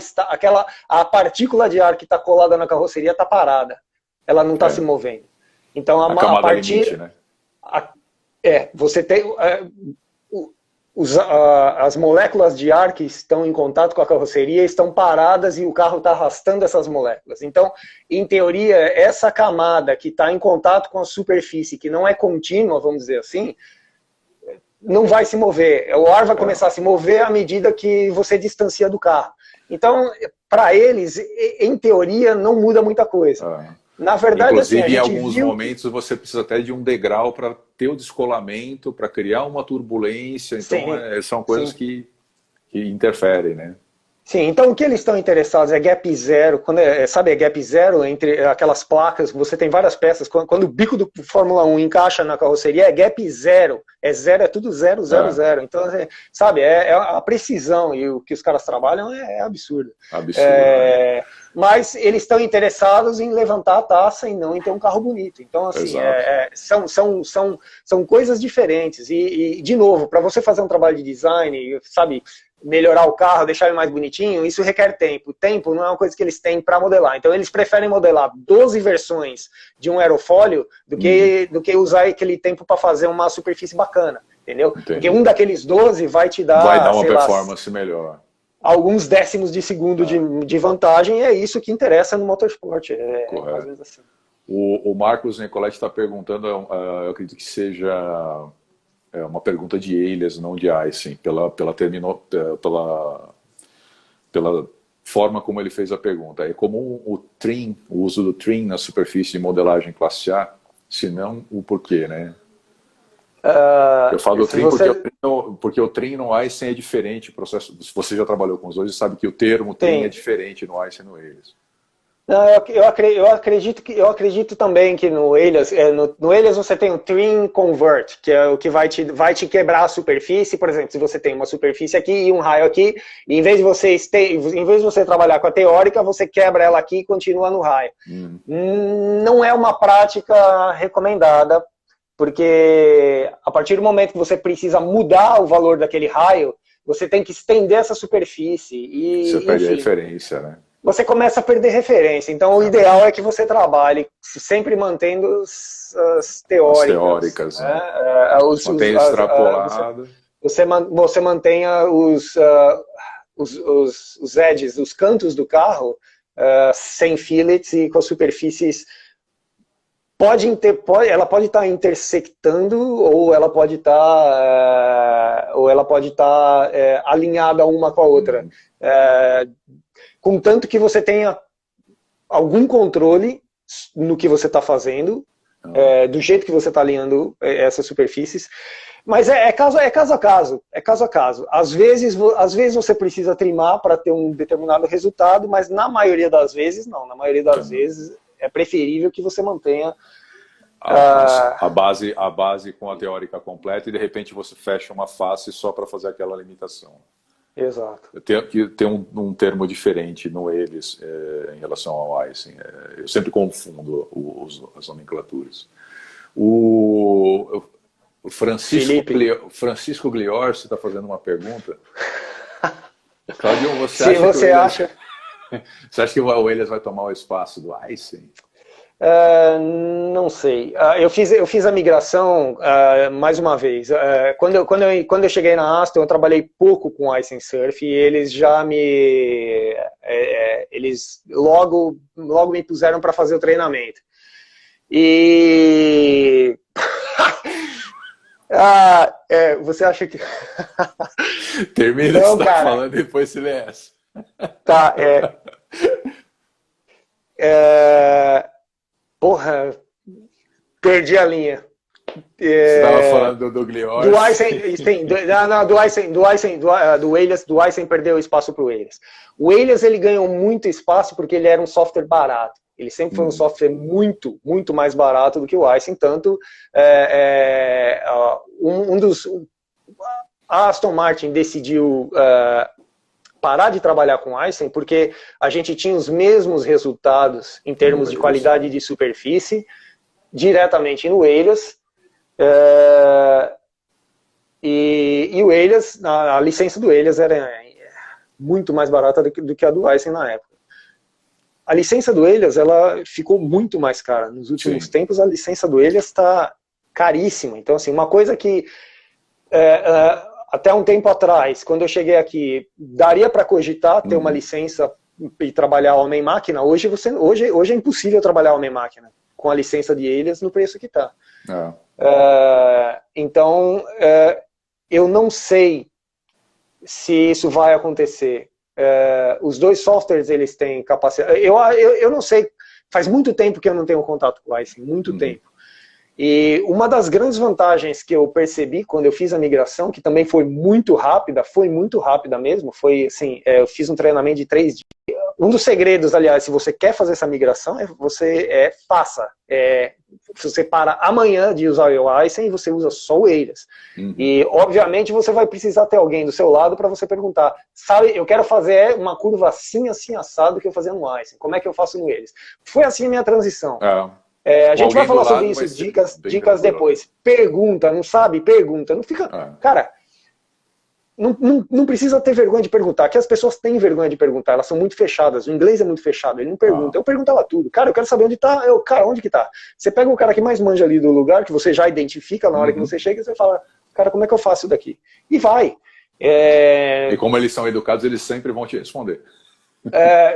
a partícula de ar que está colada na carroceria está parada. Ela não está se movendo. Então, a partir limite, né? Você tem as moléculas de ar que estão em contato com a carroceria estão paradas e o carro está arrastando essas moléculas. Então, em teoria, essa camada que está em contato com a superfície, que não é contínua, vamos dizer assim, não vai se mover. O ar vai começar a se mover à medida que você distancia do carro. Então, para eles, em teoria, não muda muita coisa. Na verdade, inclusive, assim, em alguns momentos você precisa até de um degrau para ter o descolamento, para criar uma turbulência. Então, são coisas que interferem, né? Sim, então o que eles estão interessados é gap zero, sabe, gap zero entre aquelas placas, você tem várias peças, quando o bico do Fórmula 1 encaixa na carroceria, é gap zero, é tudo 0, 0, 0. Então, sabe, é a precisão, e o que os caras trabalham é absurdo. Né? Mas eles estão interessados em levantar a taça e não em ter um carro bonito. Então, assim, são coisas diferentes. E de novo, para você fazer um trabalho de design, sabe, melhorar o carro, deixar ele mais bonitinho, isso requer tempo. Tempo não é uma coisa que eles têm para modelar. Então, eles preferem modelar 12 versões de um aerofólio do que usar aquele tempo para fazer uma superfície bacana. Entendeu? Entendi. Porque um daqueles 12 vai te dar... Vai dar uma performance melhor. Alguns décimos de segundo de vantagem, e é isso que interessa no motorsport. Às vezes assim. O Marcos Nicoletti está perguntando, eu acredito que seja uma pergunta de Elias, não de icing, pela forma como ele fez a pergunta. É comum o uso do trim na superfície de modelagem classe A, se não o porquê, né? Eu falo do trim porque o trim no icing é diferente. O processo, se você já trabalhou com os dois, você sabe que o termo trim é diferente no icing e no Elias. Não, eu acredito também que no Elias você tem o trim convert, que é o que vai te quebrar a superfície. Por exemplo, se você tem uma superfície aqui e um raio aqui, e em vez de você trabalhar com a teórica, você quebra ela aqui e continua no raio. Não é uma prática recomendada, porque a partir do momento que você precisa mudar o valor daquele raio, você tem que estender essa superfície. E, você perde a referência, né? Você começa a perder referência. Então, o ideal é que você trabalhe sempre mantendo as teóricas. As teóricas, né? Mantenha extrapolado. Você mantenha os edges, os cantos do carro, sem fillets e com as superfícies. Ela pode estar intersectando ou ela pode estar alinhada uma com a outra. Contanto que você tenha algum controle no que você está fazendo, do jeito que você está alinhando essas superfícies. Mas é caso a caso. Às vezes você precisa trimar para ter um determinado resultado, mas na maioria das vezes não. Na maioria das vezes é preferível que você mantenha a base com a teórica completa e de repente você fecha uma face só para fazer aquela limitação. Exato. Tem um termo diferente no Elias em relação ao icing. Eu sempre confundo as nomenclaturas. O Francisco Gliorsi está fazendo uma pergunta. Claudio, você acha que o Elias vai tomar o espaço do icing? Não sei. Eu fiz a migração mais uma vez. Quando eu cheguei na Aston, eu trabalhei pouco com Ice and Surf e eles já eles logo me puseram para fazer o treinamento. E você acha que termina não, o que você tá cara. falando e depois se lê essa. Tá, porra, perdi a linha. Você estava falando do Doug Do Liors. Aysen, do Aysen perdeu espaço para o Elias. O Elias ele ganhou muito espaço porque ele era um software barato. Ele sempre foi um software muito, muito mais barato do que o Aysen. Tanto a Aston Martin decidiu parar de trabalhar com Aysen porque a gente tinha os mesmos resultados em termos de qualidade de superfície diretamente no Elias. E o Elias, a licença do Elias era muito mais barata do que a do Aysen na época. A licença do Elias, ela ficou muito mais cara. Nos últimos tempos, a licença do Elias está caríssima. Então, assim, uma coisa que até um tempo atrás, quando eu cheguei aqui, daria para cogitar ter uma licença e trabalhar homem-máquina. Hoje é impossível trabalhar homem-máquina com a licença de Elias no preço que está. Então, eu não sei se isso vai acontecer. Os dois softwares, eles têm capacidade. Eu não sei, faz muito tempo que eu não tenho contato com o Aysen, muito tempo. E uma das grandes vantagens que eu percebi quando eu fiz a migração, que também foi muito rápida mesmo, foi assim, eu fiz um treinamento de 3 dias. Um dos segredos, aliás, se você quer fazer essa migração, faça. Você para amanhã de usar o Aysen e você usa só o Elias. E, obviamente, você vai precisar ter alguém do seu lado para você perguntar, sabe, eu quero fazer uma curva assim, assim, assado que eu fazia no Aysen. Como é que eu faço no Elias? Foi assim a minha transição. A gente vai falar sobre isso, dicas depois. Pergunta, não sabe? Pergunta. Não fica... Cara, não precisa ter vergonha de perguntar, que as pessoas têm vergonha de perguntar, elas são muito fechadas, o inglês é muito fechado, ele não pergunta, eu perguntava tudo, cara, eu quero saber onde tá, cara, onde que tá? Você pega o cara que mais manja ali do lugar, que você já identifica na hora que você chega, e você fala, cara, como é que eu faço isso daqui? E vai. E como eles são educados, eles sempre vão te responder.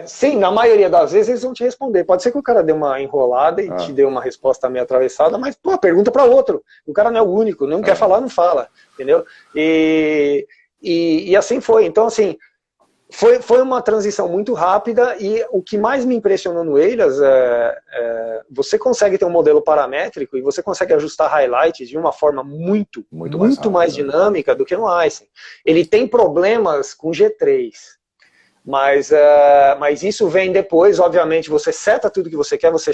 Sim, na maioria das vezes eles vão te responder. Pode ser que o cara dê uma enrolada e te dê uma resposta meio atravessada, mas, pô, pergunta para outro. O cara não é o único, não quer falar, não fala, entendeu? E assim foi. Então, assim, foi uma transição muito rápida e o que mais me impressionou no Elias você consegue ter um modelo paramétrico e você consegue ajustar highlights de uma forma muito mais dinâmica do que no Aysen. Ele tem problemas com G3. Mas isso vem depois, obviamente, você seta tudo que você quer, você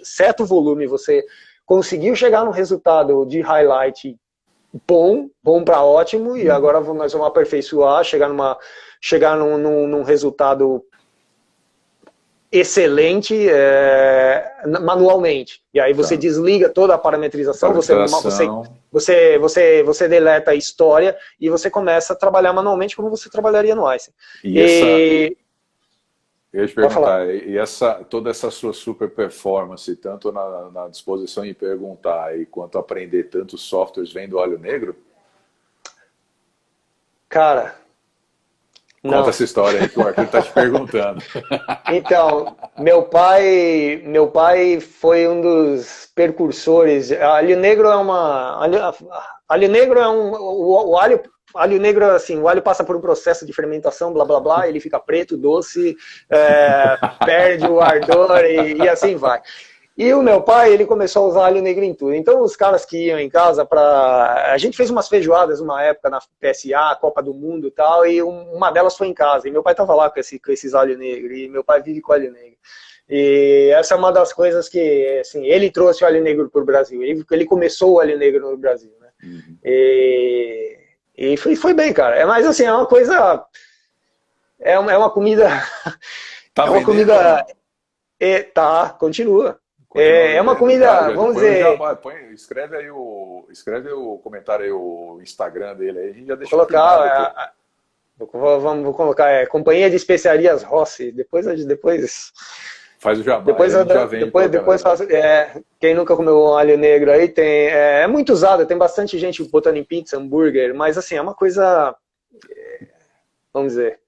seta o volume, você conseguiu chegar num resultado de highlight bom para ótimo, e agora nós vamos aperfeiçoar, chegar num resultado excelente manualmente. E aí você desliga toda a parametrização, você deleta a história e você começa a trabalhar manualmente como você trabalharia no Aysen. Eu ia te perguntar, toda essa sua super performance, tanto na disposição de perguntar quanto aprender tantos softwares, vem do Olho Negro? Cara, não. Conta essa história aí que o Arthur está te perguntando. Então, meu pai foi um dos precursores. Alho negro alho negro, assim, o alho passa por um processo de fermentação, blá blá blá, ele fica preto, doce, perde o ardor e assim vai. E o meu pai, ele começou a usar alho negro em tudo. Então, os caras que iam em casa a gente fez umas feijoadas uma época na PSA, Copa do Mundo e tal, e uma delas foi em casa. E meu pai tava lá com esses alho negro, e meu pai vive com alho negro. E essa é uma das coisas que, assim, ele trouxe o alho negro pro Brasil. Ele começou o alho negro no Brasil, né? E foi bem, cara. Mas, assim, é uma coisa... É uma comida... Tá, é uma comida... Continua. É uma comida, vamos dizer... Escreve o comentário aí, o Instagram dele aí, a gente já deixa colocar, vou colocar Companhia de Especiarias Rossi, depois Faz o jabá, Depois, a gente já vende depois faz, quem nunca comeu um alho negro aí tem, é muito usado, tem bastante gente botando em pizza, hambúrguer, mas assim, é uma coisa, vamos dizer,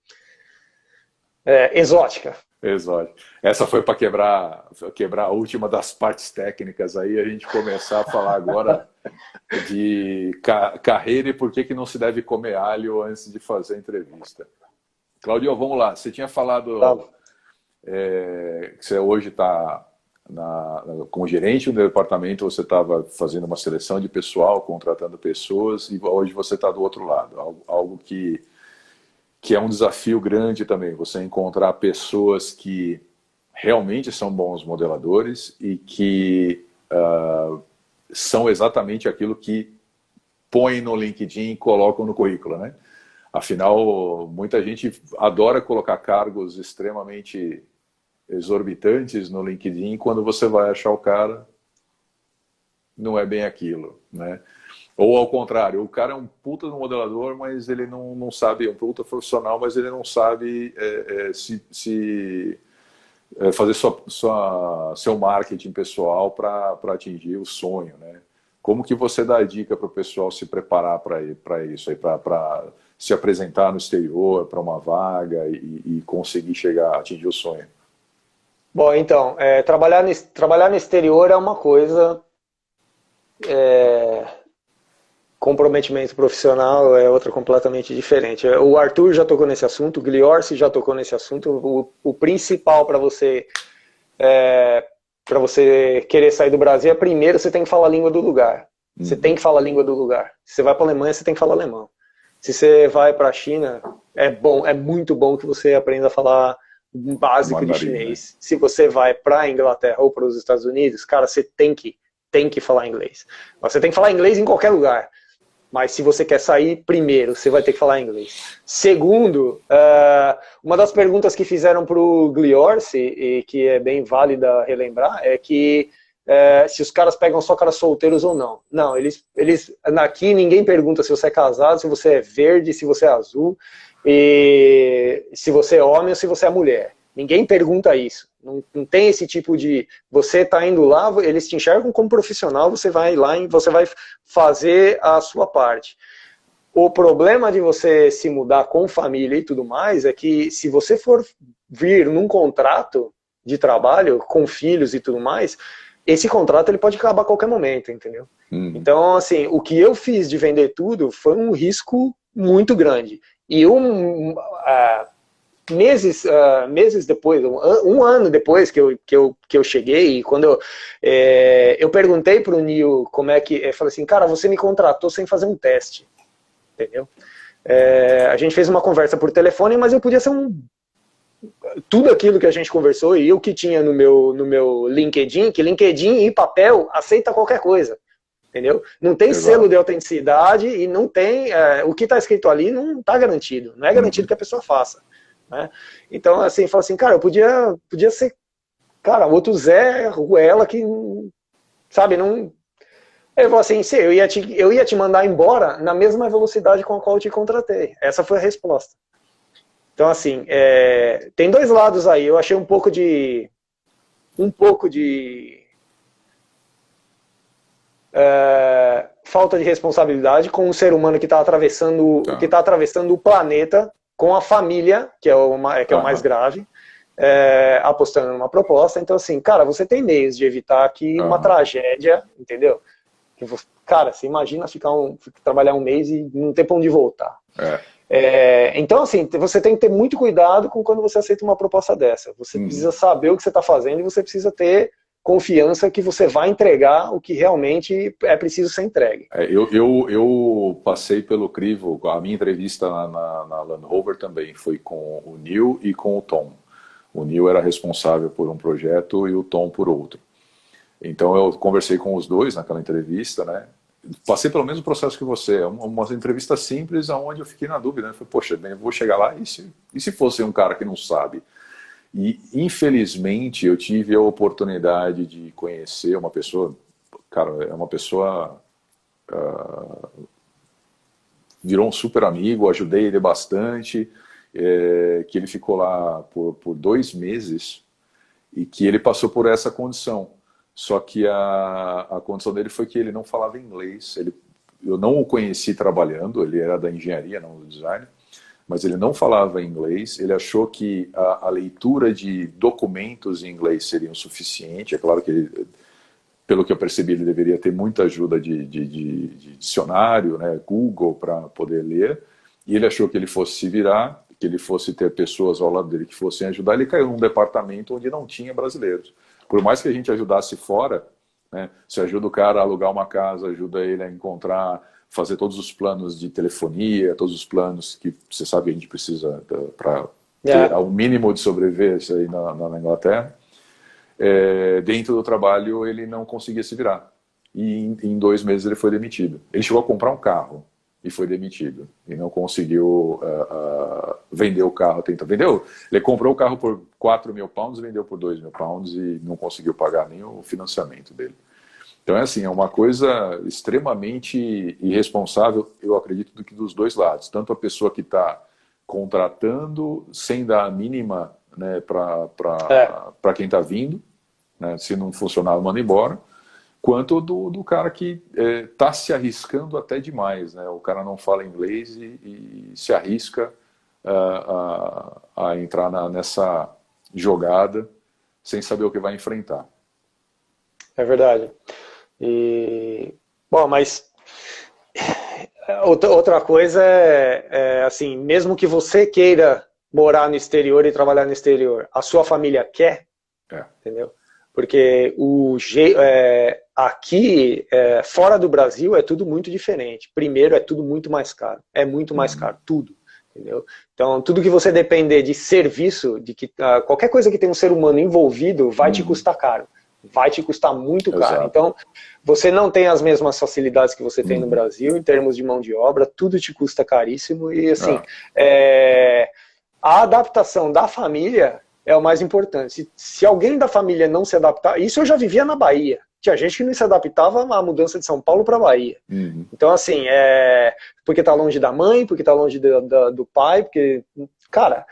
exótica. Exótico. Essa foi para quebrar a última das partes técnicas aí, a gente começar a falar agora de carreira e por que não se deve comer alho antes de fazer a entrevista. Claudio, vamos lá. Você tinha falado que você hoje está como gerente do departamento, você estava fazendo uma seleção de pessoal, contratando pessoas, e hoje você está do outro lado. Algo que é um desafio grande também, você encontrar pessoas que realmente são bons modeladores e que são exatamente aquilo que põem no LinkedIn e colocam no currículo, né? Afinal, muita gente adora colocar cargos extremamente exorbitantes no LinkedIn e quando você vai achar o cara, não é bem aquilo, né? Ou ao contrário, o cara é um puta no modelador, mas ele não sabe, é um puta profissional, mas ele não sabe fazer seu marketing pessoal para atingir o sonho, né? Como que você dá a dica para o pessoal se preparar para isso, para se apresentar no exterior, para uma vaga e conseguir atingir o sonho? Bom, então, trabalhar no exterior é uma coisa, comprometimento profissional é outra completamente diferente. O Arthur já tocou nesse assunto, o Gliorsi já tocou nesse assunto. O principal para você querer sair do Brasil é, primeiro, você tem que falar a língua do lugar. Você tem que falar a língua do lugar. Se você vai para a Alemanha, você tem que falar alemão. Se você vai para a China, é muito bom que você aprenda a falar um básico de chinês. Né? Se você vai para a Inglaterra ou para os Estados Unidos, cara, você tem que falar inglês. Você tem que falar inglês em qualquer lugar. Mas se você quer sair, primeiro, você vai ter que falar inglês. Segundo, uma das perguntas que fizeram para o Gliorsi, e que é bem válida relembrar, é que se os caras pegam só caras solteiros ou não. Não, eles aqui ninguém pergunta se você é casado, se você é verde, se você é azul, e se você é homem ou se você é mulher. Ninguém pergunta isso. Não tem esse tipo de... Você está indo lá, eles te enxergam como profissional, você vai lá e você vai fazer a sua parte. O problema de você se mudar com família e tudo mais é que se você for vir num contrato de trabalho com filhos e tudo mais, esse contrato ele pode acabar a qualquer momento, entendeu? Então, assim, o que eu fiz de vender tudo foi um risco muito grande. E meses depois, um ano depois que eu cheguei, e quando eu perguntei para o Neil como é que... Eu falei assim, cara, você me contratou sem fazer um teste, entendeu? A gente fez uma conversa por telefone, mas eu podia ser tudo aquilo que a gente conversou e o que tinha no meu LinkedIn, que LinkedIn e papel aceita qualquer coisa, entendeu? Não tem selo de autenticidade e não tem... o que está escrito ali não está garantido, não é garantido que a pessoa faça. Né? Então, assim, fala assim, cara, eu podia ser, cara, outro Zé Ruela que, sabe, não... Eu falo assim, eu ia te mandar embora na mesma velocidade com a qual eu te contratei. Essa foi a resposta. Então, assim, tem dois lados aí. Eu achei um pouco de falta de responsabilidade com um ser humano que está atravessando o planeta com a família, que é o mais grave, apostando numa proposta. Então, assim, cara, você tem meios de evitar aqui uma tragédia, entendeu? Cara, você imagina trabalhar um mês e não ter pra onde voltar. Então, assim, você tem que ter muito cuidado com quando você aceita uma proposta dessa. Você precisa saber o que você está fazendo e você precisa ter confiança que você vai entregar o que realmente é preciso ser entregue. Eu passei pelo crivo, a minha entrevista na Land Rover também foi com o Neil e com o Tom. O Neil era responsável por um projeto e o Tom por outro. Então eu conversei com os dois naquela entrevista, né? Passei pelo mesmo processo que você, uma entrevista simples onde eu fiquei na dúvida, né? Falei, poxa, bem, eu vou chegar lá e se fosse um cara que não sabe? E, infelizmente, eu tive a oportunidade de conhecer uma pessoa, cara, é uma pessoa, virou um super amigo, ajudei ele bastante, que ele ficou lá por 2 meses, e que ele passou por essa condição. Só que a condição dele foi que ele não falava inglês. Eu não o conheci trabalhando, ele era da engenharia, não do design, mas ele não falava inglês. Ele achou que a leitura de documentos em inglês seria o suficiente. É claro que ele, pelo que eu percebi, ele deveria ter muita ajuda de dicionário, né, Google, para poder ler. E ele achou que ele fosse se virar, que ele fosse ter pessoas ao lado dele que fossem ajudar. Ele caiu num departamento onde não tinha brasileiros. Por mais que a gente ajudasse fora, né, você ajuda o cara a alugar uma casa, ajuda ele a encontrar, fazer todos os planos de telefonia, todos os planos que você sabe que a gente precisa para ter o mínimo de sobrevivência aí na Inglaterra. Dentro do trabalho ele não conseguia se virar. E em 2 meses ele foi demitido. Ele chegou a comprar um carro e foi demitido. E não conseguiu vender o carro. Ele comprou o carro por 4 mil pounds e vendeu por 2 mil pounds e não conseguiu pagar nem o financiamento dele. Então é assim, é uma coisa extremamente irresponsável, eu acredito, do que dos dois lados. Tanto a pessoa que está contratando sem dar a mínima, né, para quem está vindo, né, se não funcionar, manda embora, quanto do cara que está se arriscando até demais. Né? O cara não fala inglês e se arrisca a entrar nessa jogada sem saber o que vai enfrentar. É verdade. Bom, mas outra coisa assim, mesmo que você queira morar no exterior e trabalhar no exterior, a sua família quer, entendeu? Porque aqui, fora do Brasil, é tudo muito diferente. Primeiro, é tudo muito mais caro. É muito mais caro, tudo. Entendeu? Então, tudo que você depender de serviço, qualquer coisa que tem um ser humano envolvido, vai te custar caro. Vai te custar muito caro. Exato. Então, você não tem as mesmas facilidades que você tem no Brasil, em termos de mão de obra, tudo te custa caríssimo. E, assim, a adaptação da família é o mais importante. Se alguém da família não se adaptar, isso eu já vivia na Bahia. Tinha gente que não se adaptava à mudança de São Paulo para Bahia. Então, assim, porque tá longe da mãe, porque tá longe do pai, porque, cara,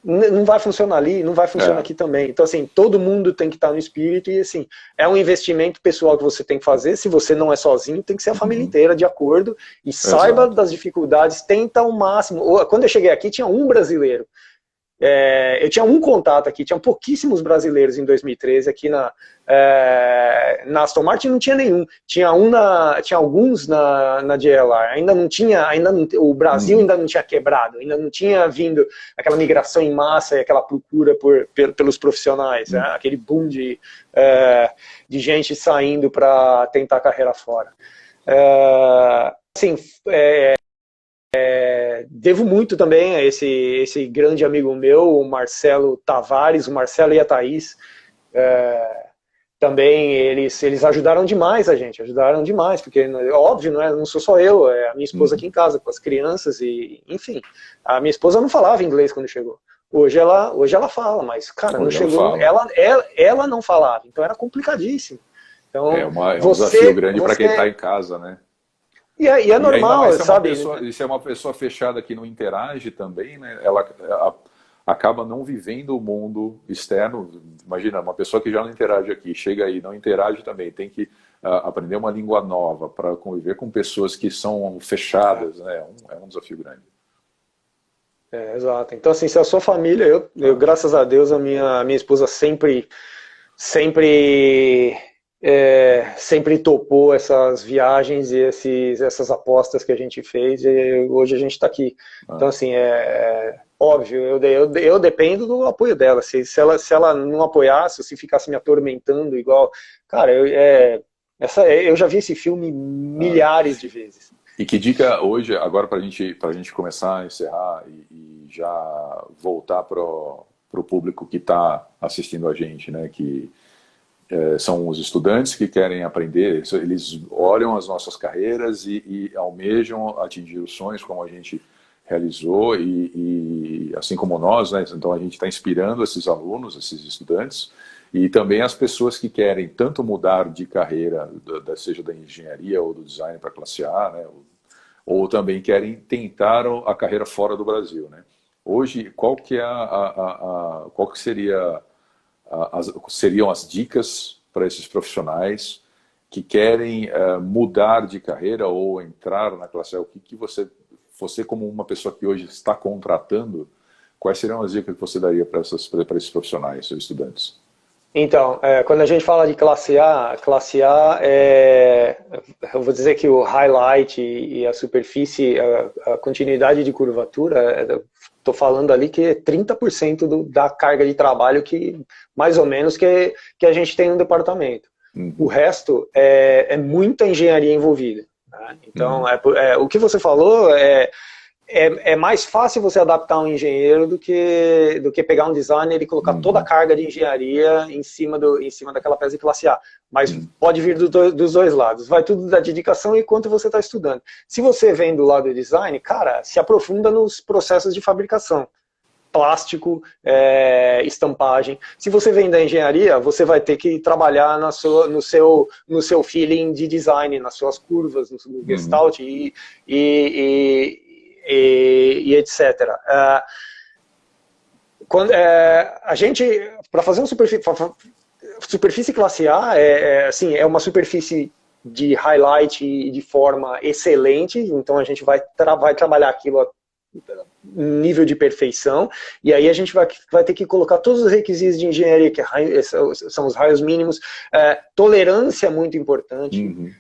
não vai funcionar ali, não vai funcionar aqui também. Então, assim, todo mundo tem que estar no espírito e, assim, é um investimento pessoal que você tem que fazer. Se você não é sozinho, tem que ser a família inteira de acordo e saiba das dificuldades, tenta ao máximo. Quando eu cheguei aqui, tinha um brasileiro. Eu tinha um contato aqui, tinha pouquíssimos brasileiros em 2013 aqui na Aston Martin, não tinha nenhum, tinha alguns na JLR, o Brasil ainda não tinha quebrado, ainda não tinha vindo aquela migração em massa e aquela procura pelos profissionais, aquele boom de gente saindo para tentar carreira fora. Assim, devo muito também a esse grande amigo meu, o Marcelo Tavares, o Marcelo e a Thaís. Também eles ajudaram demais a gente, ajudaram demais, porque óbvio, não sou só eu, é a minha esposa aqui em casa com as crianças e, enfim, a minha esposa não falava inglês quando chegou. Hoje ela fala, mas, cara, quando chegou, ela não falava, então era complicadíssimo. Então, um desafio grande para quem está em casa, né? E é normal, sabe? Se é uma pessoa fechada que não interage também, né? Ela acaba não vivendo o mundo externo. Imagina, uma pessoa que já não interage aqui, chega aí, não interage também, tem que aprender uma língua nova para conviver com pessoas que são fechadas, né? É um desafio grande. Exato. Então, assim, se a sua família, eu graças a Deus, a minha esposa sempre topou essas viagens e essas apostas que a gente fez, e hoje a gente está aqui. Então, assim, óbvio, eu dependo do apoio dela. Se ela não apoiasse, se ficasse me atormentando igual... Cara, eu já vi esse filme milhares de vezes. E que dica hoje, agora para a gente começar a encerrar e já voltar para o público que está assistindo a gente, né, que são os estudantes que querem aprender, eles olham as nossas carreiras e almejam atingir os sonhos como a gente realizou e assim como nós, né? Então a gente está inspirando esses alunos, esses estudantes e também as pessoas que querem tanto mudar de carreira, seja da engenharia ou do design para classe A, né? Ou também querem tentar a carreira fora do Brasil, né? Hoje, qual que seria seriam as dicas para esses profissionais que querem mudar de carreira ou entrar na classe A? O que você como uma pessoa que hoje está contratando, quais seriam as dicas que você daria para esses profissionais, seus estudantes? Então, quando a gente fala de classe A eu vou dizer que o highlight e a superfície, a continuidade de curvatura, estou falando ali que é 30% da carga de trabalho que, mais ou menos, que a gente tem no departamento. O resto é muita engenharia envolvida. Né? Então, o que você falou é mais fácil você adaptar um engenheiro do que pegar um designer e colocar toda a carga de engenharia em cima daquela peça de classe A. Mas pode vir dos dois lados. Vai tudo da dedicação e quanto você está estudando. Se você vem do lado do design, cara, se aprofunda nos processos de fabricação. Plástico, estampagem. Se você vem da engenharia, você vai ter que trabalhar no seu feeling de design, nas suas curvas, no Gestalt e etc. A gente, para fazer uma superfície classe A, assim, é uma superfície de highlight e de forma excelente, então a gente vai trabalhar aquilo a nível de perfeição, e aí a gente vai ter que colocar todos os requisitos de engenharia, que são os raios mínimos, tolerância é muito importante.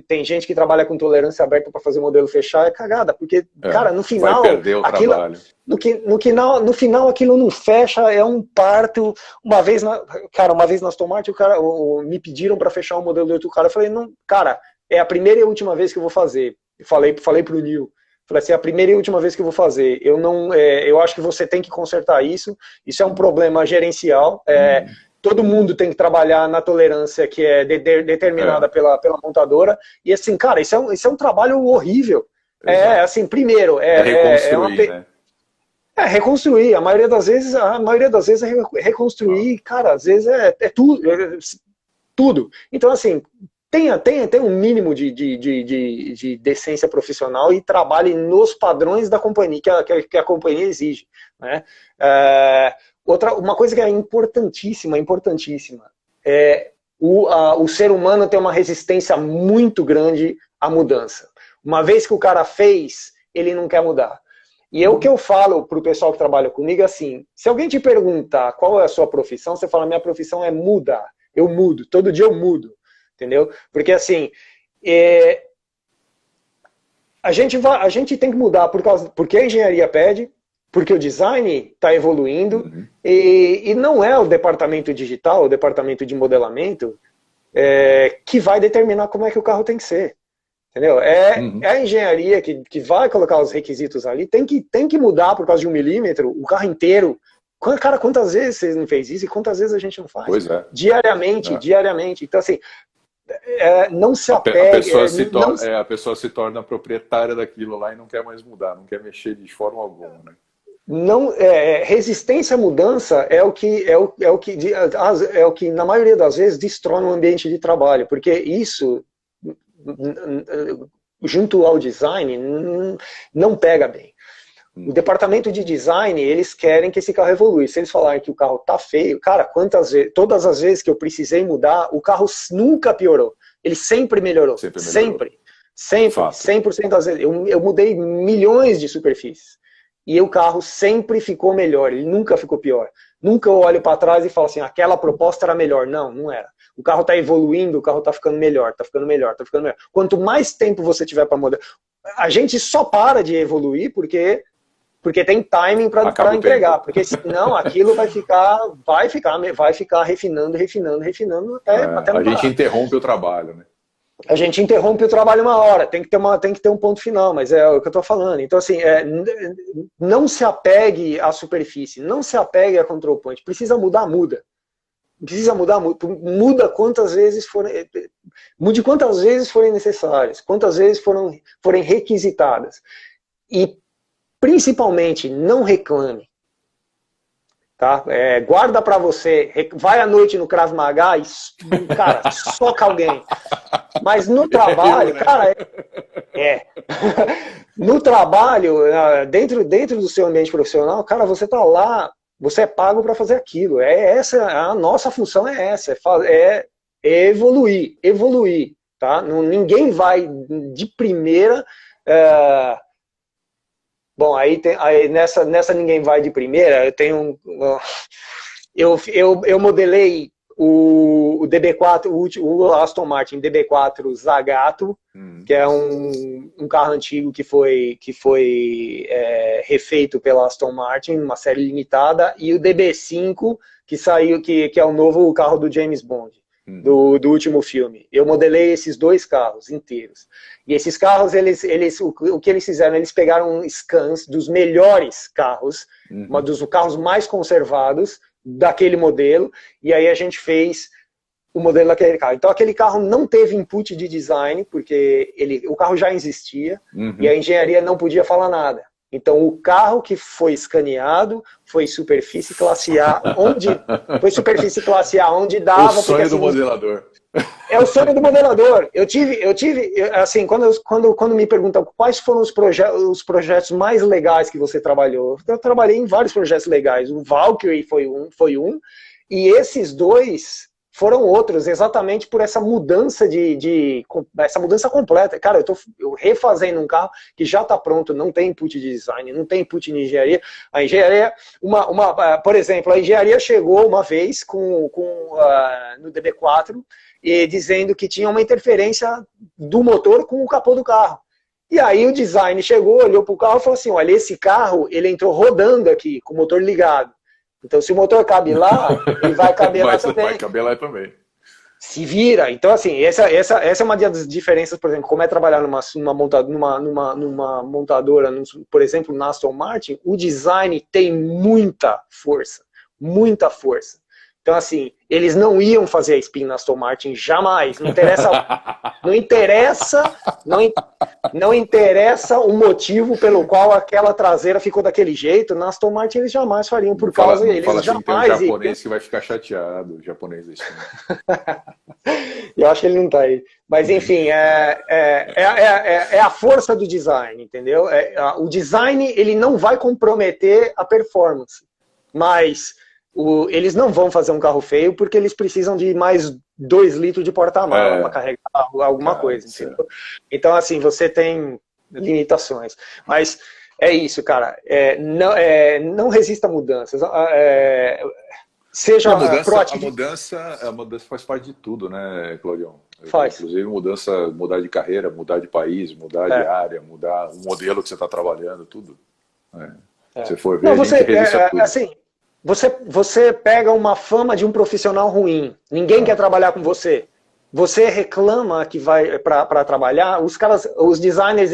Tem gente que trabalha com tolerância aberta para fazer modelo fechado, é cagada, porque, cara, no final, vai perder o trabalho. No final aquilo não fecha, é um parto. Uma vez na Aston o cara me pediram para fechar um modelo do outro cara, eu falei, não, cara, é a primeira e a última vez que eu vou fazer. Eu falei pro Neil, falei assim, é a primeira e última vez que eu vou fazer. Eu acho que você tem que consertar isso. Isso é um problema gerencial. Todo mundo tem que trabalhar na tolerância que é determinada pela montadora. E assim, cara, isso é um trabalho horrível. Assim, primeiro, reconstruir, né? Reconstruir. A maioria das vezes é reconstruir, cara, às vezes é tudo. Então, assim, tenha um mínimo de decência profissional e trabalhe nos padrões da companhia, que a companhia exige. Né? Uma coisa que é importantíssima, é o ser humano tem uma resistência muito grande à mudança. Uma vez que o cara fez, ele não quer mudar. E o que eu falo para o pessoal que trabalha comigo é assim, se alguém te perguntar qual é a sua profissão, você fala, minha profissão é mudar. Eu mudo, todo dia eu mudo. Entendeu? Porque assim, a gente tem que mudar porque a engenharia pede, porque o design está evoluindo, e não é o departamento digital, o departamento de modelamento, que vai determinar como é que o carro tem que ser. Entendeu? É a engenharia que vai colocar os requisitos ali, tem que mudar por causa de 1 milímetro, o carro inteiro. Cara, quantas vezes você não fez isso e quantas vezes a gente não faz? Pois é. Diariamente. Então, assim, não se apegue... A pessoa se torna proprietária daquilo lá e não quer mais mudar, não quer mexer de forma alguma, né? Resistência à mudança é o que, na maioria das vezes, destrói o ambiente de trabalho, porque isso, junto ao design, não pega bem. O departamento de design, eles querem que esse carro evolui. Se eles falarem que o carro tá feio, cara, todas as vezes que eu precisei mudar, o carro nunca piorou. Ele sempre melhorou. Sempre. 100% das vezes. Eu mudei milhões de superfícies. E o carro sempre ficou melhor. Ele nunca ficou pior. Nunca eu olho para trás e falo assim, aquela proposta era melhor. Não era. O carro está evoluindo, o carro está ficando melhor, Quanto mais tempo você tiver para mudar... A gente só para de evoluir porque tem timing para entregar, porque senão aquilo vai ficar refinando até a gente interrompe o trabalho, né? A gente interrompe o trabalho uma hora, tem que ter um ponto final, mas é o que eu estou falando. Então, assim, não se apegue à superfície, não se apegue a control point, precisa mudar, muda. Muda quantas vezes forem, mude quantas vezes forem necessárias, quantas vezes forem requisitadas. E, principalmente, não reclame. Tá? Guarda pra você, vai à noite no Krav Maga e, cara, soca alguém. Mas no trabalho, cara, no trabalho, dentro do seu ambiente profissional, cara, você tá lá Você é pago para fazer aquilo. A nossa função é essa, é evoluir, tá? Ninguém vai de primeira. Bom, aí nessa ninguém vai de primeira. Eu modelei o DB4, o Aston Martin DB4 Zagato, que é um carro antigo que foi refeito pela Aston Martin, uma série limitada, e o DB5 que saiu, que é o novo carro do James Bond, do último filme. Eu modelei esses dois carros inteiros. E esses carros, o que eles fizeram? Eles pegaram scans dos melhores carros, dos carros mais conservados daquele modelo, e aí a gente fez o modelo daquele carro. Então aquele carro não teve input de design, porque o carro já existia, e a engenharia não podia falar nada. Então o carro que foi escaneado foi superfície classe A, onde dava... O sonho do modelador. É o sonho do modelador. Eu tive assim, quando me perguntam quais foram os projetos mais legais que você trabalhou, eu trabalhei em vários projetos legais. O Valkyrie foi um, e esses dois foram outros, exatamente por essa mudança essa mudança completa. Cara, eu tô refazendo um carro que já está pronto, não tem input de design, não tem input de engenharia. A engenharia, por exemplo, a engenharia chegou uma vez no DB4 e dizendo que tinha uma interferência do motor com o capô do carro. E aí o design chegou, olhou para o carro e falou assim, olha, esse carro, ele entrou rodando aqui, com o motor ligado. Então, se o motor cabe lá, ele vai caber lá também. Vai caber lá também. Se vira. Então, assim, essa é uma das diferenças, por exemplo, como é trabalhar numa montadora, por exemplo, na Aston Martin, o design tem muita força. Muita força. Então, assim, eles não iam fazer a spin na Aston Martin, jamais. Não interessa o motivo pelo qual aquela traseira ficou daquele jeito. Na Aston Martin eles jamais fariam por causa deles. Fala assim, jamais. Tem um japonês que vai ficar chateado, o japonês da spin. Eu acho que ele não tá aí. Mas, enfim, é a força do design, entendeu? O design, ele não vai comprometer a performance, mas... eles não vão fazer um carro feio porque eles precisam de mais 2 litros de porta-mala para carregar alguma coisa. Entendeu? Então, assim, você tem limitações. Mas é isso, cara. Não resista a mudanças. Seja proativo. A mudança faz parte de tudo, né, Claudião? Faz. Inclusive mudar de carreira, mudar de país, mudar de área, mudar o modelo que você está trabalhando, tudo. Se for ver, a gente resiste a tudo. Assim, você pega uma fama de um profissional ruim, ninguém quer trabalhar com você. Você reclama que vai para trabalhar, os designers,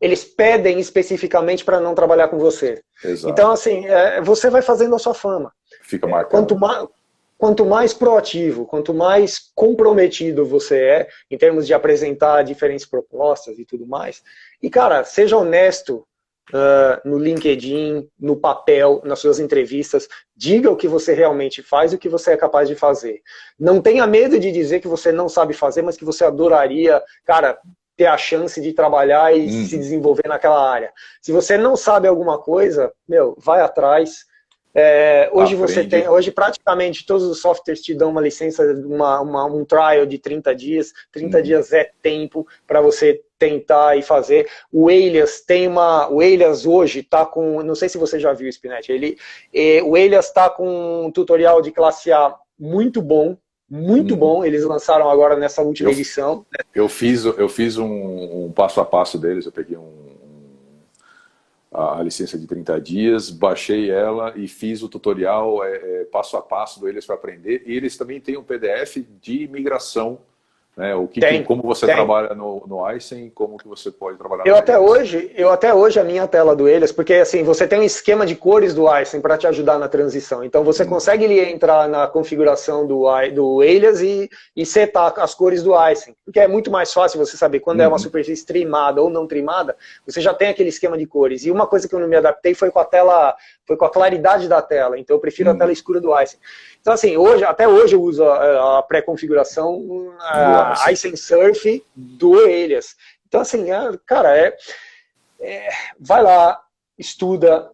eles pedem especificamente para não trabalhar com você. Exato. Então, assim, você vai fazendo a sua fama. Fica marcado. Quanto mais proativo, quanto mais comprometido você é, em termos de apresentar diferentes propostas e tudo mais, e, cara, seja honesto, no LinkedIn, no papel, nas suas entrevistas, diga o que você realmente faz e o que você é capaz de fazer. Não tenha medo de dizer que você não sabe fazer, mas que você adoraria, cara, ter a chance de trabalhar e se desenvolver naquela área. Se você não sabe alguma coisa, vai atrás. Hoje praticamente todos os softwares te dão uma licença, um trial de 30 dias. 30 dias é tempo para você tentar e fazer. O Alias hoje está com, não sei se você já viu o Spinett, o Alias está com um tutorial de classe A muito bom, eles lançaram agora nessa última edição. Eu fiz um passo a passo deles, eu peguei a licença de 30 dias, baixei ela e fiz o tutorial passo a passo do Alias para aprender, e eles também têm um PDF de migração, né? Como você trabalha no Aysen, como que você pode trabalhar no até hoje a minha tela do Alias, porque assim, você tem um esquema de cores do Aysen para te ajudar na transição, então você consegue entrar na configuração do Alias e setar as cores do Aysen, porque é muito mais fácil você saber quando é uma superfície trimada ou não trimada, você já tem aquele esquema de cores. E uma coisa que eu não me adaptei foi com a claridade da tela, então eu prefiro a tela escura do Aysen. Então, assim, até hoje eu uso a pré-configuração Aysen Surf do Alias. Então, assim, cara, vai lá, estuda,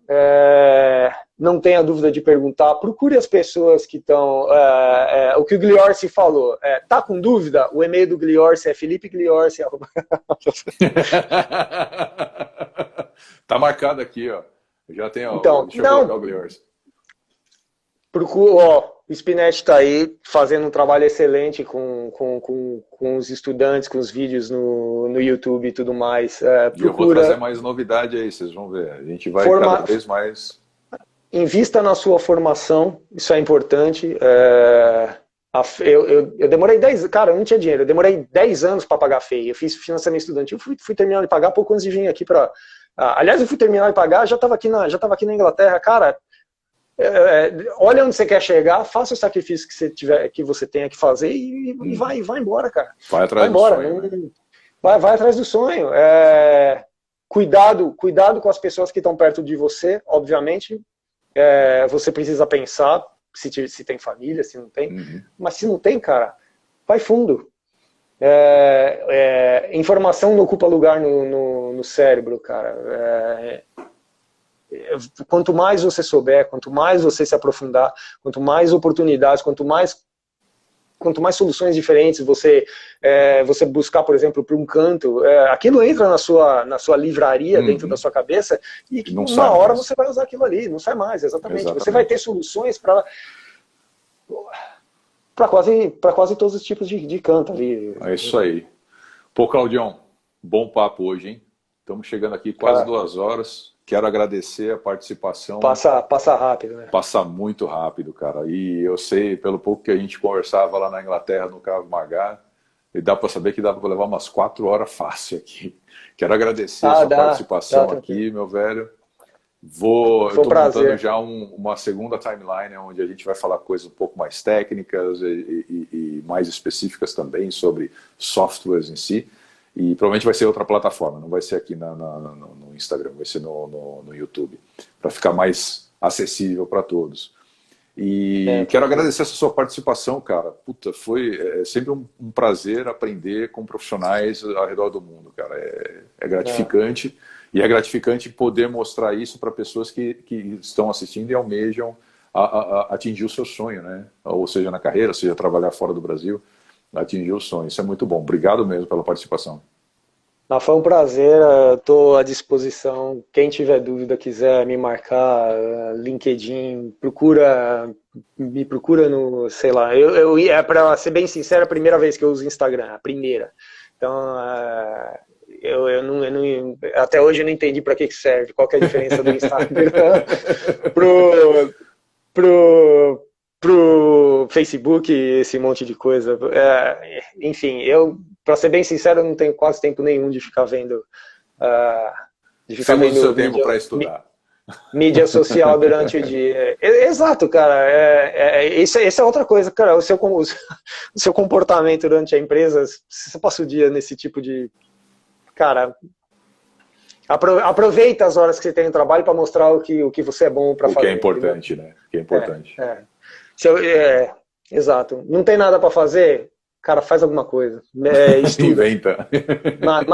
não tenha dúvida de perguntar, procure as pessoas que estão... o que o Gliorsi falou, tá com dúvida? O e-mail do Gliorsi é felipegliorsi. Tá marcado aqui, ó. Já tem, ó. Então, Deixa eu colocar o Gliorsi. O Spinetti está aí fazendo um trabalho excelente com os estudantes, com os vídeos no YouTube e tudo mais. Eu vou trazer mais novidade aí, vocês vão ver. A gente vai cada vez mais... Invista na sua formação, isso é importante. Eu demorei 10 cara, eu não tinha dinheiro, eu demorei 10 anos para pagar FEI. Eu fiz financiamento estudantil, fui terminar de pagar pouco antes de vir aqui para... aliás, eu fui terminar de pagar, já estava aqui na Inglaterra, cara. Olha onde você quer chegar, faça o sacrifício que você tenha que fazer e vai embora, cara. Vai atrás do sonho. Né? Vai atrás do sonho. Cuidado com as pessoas que estão perto de você, obviamente. Você precisa pensar se tem família, se não tem. Mas se não tem, cara, vai fundo. Informação não ocupa lugar no cérebro, cara. Quanto mais você souber, quanto mais você se aprofundar, quanto mais oportunidades, quanto mais soluções diferentes você buscar, por exemplo, para um canto, aquilo entra na sua livraria dentro da sua cabeça e uma hora você vai usar aquilo ali, não sai mais, exatamente. Você vai ter soluções para quase todos os tipos de canto ali. É isso aí. Pô, Claudião, bom papo hoje, hein? Estamos chegando aqui quase 2 horas. Quero agradecer a participação. Passa rápido, né? Passa muito rápido, cara. E eu sei, pelo pouco que a gente conversava lá na Inglaterra, no Krav Maga, e dá para saber que dá para levar umas 4 horas fácil aqui. Quero agradecer a sua participação aqui, meu velho. Eu estou montando já uma segunda timeline, onde a gente vai falar coisas um pouco mais técnicas e mais específicas também sobre softwares em si. E provavelmente vai ser outra plataforma, não vai ser aqui no Instagram, vai ser no YouTube, para ficar mais acessível para todos. E quero agradecer essa sua participação, cara. Puta, foi sempre um prazer aprender com profissionais ao redor do mundo, cara. É gratificante, e é gratificante poder mostrar isso para pessoas que estão assistindo e almejam atingir o seu sonho, né? Ou seja, na carreira, seja trabalhar fora do Brasil. Atingir o sonho. Isso é muito bom. Obrigado mesmo pela participação. Foi um prazer. Estou à disposição. Quem tiver dúvida, quiser me marcar, LinkedIn, me procura no, sei lá. Para ser bem sincero, a primeira vez que eu uso Instagram, a primeira. Então, até hoje eu não entendi para que serve, qual que é a diferença do Instagram pro Facebook, esse monte de coisa. Enfim, para ser bem sincero, eu não tenho quase tempo nenhum de ficar vendo... Você usa o seu tempo para estudar. Mídia social durante o dia. Exato, cara. Isso é outra coisa, cara. O seu comportamento durante a empresa, você passa o dia nesse tipo de... Cara... Aproveita as horas que você tem no trabalho para mostrar o que você é bom para fazer. O que é importante, né? O que é importante. Exato. Não tem nada para fazer? Cara, faz alguma coisa. Inventa. Mas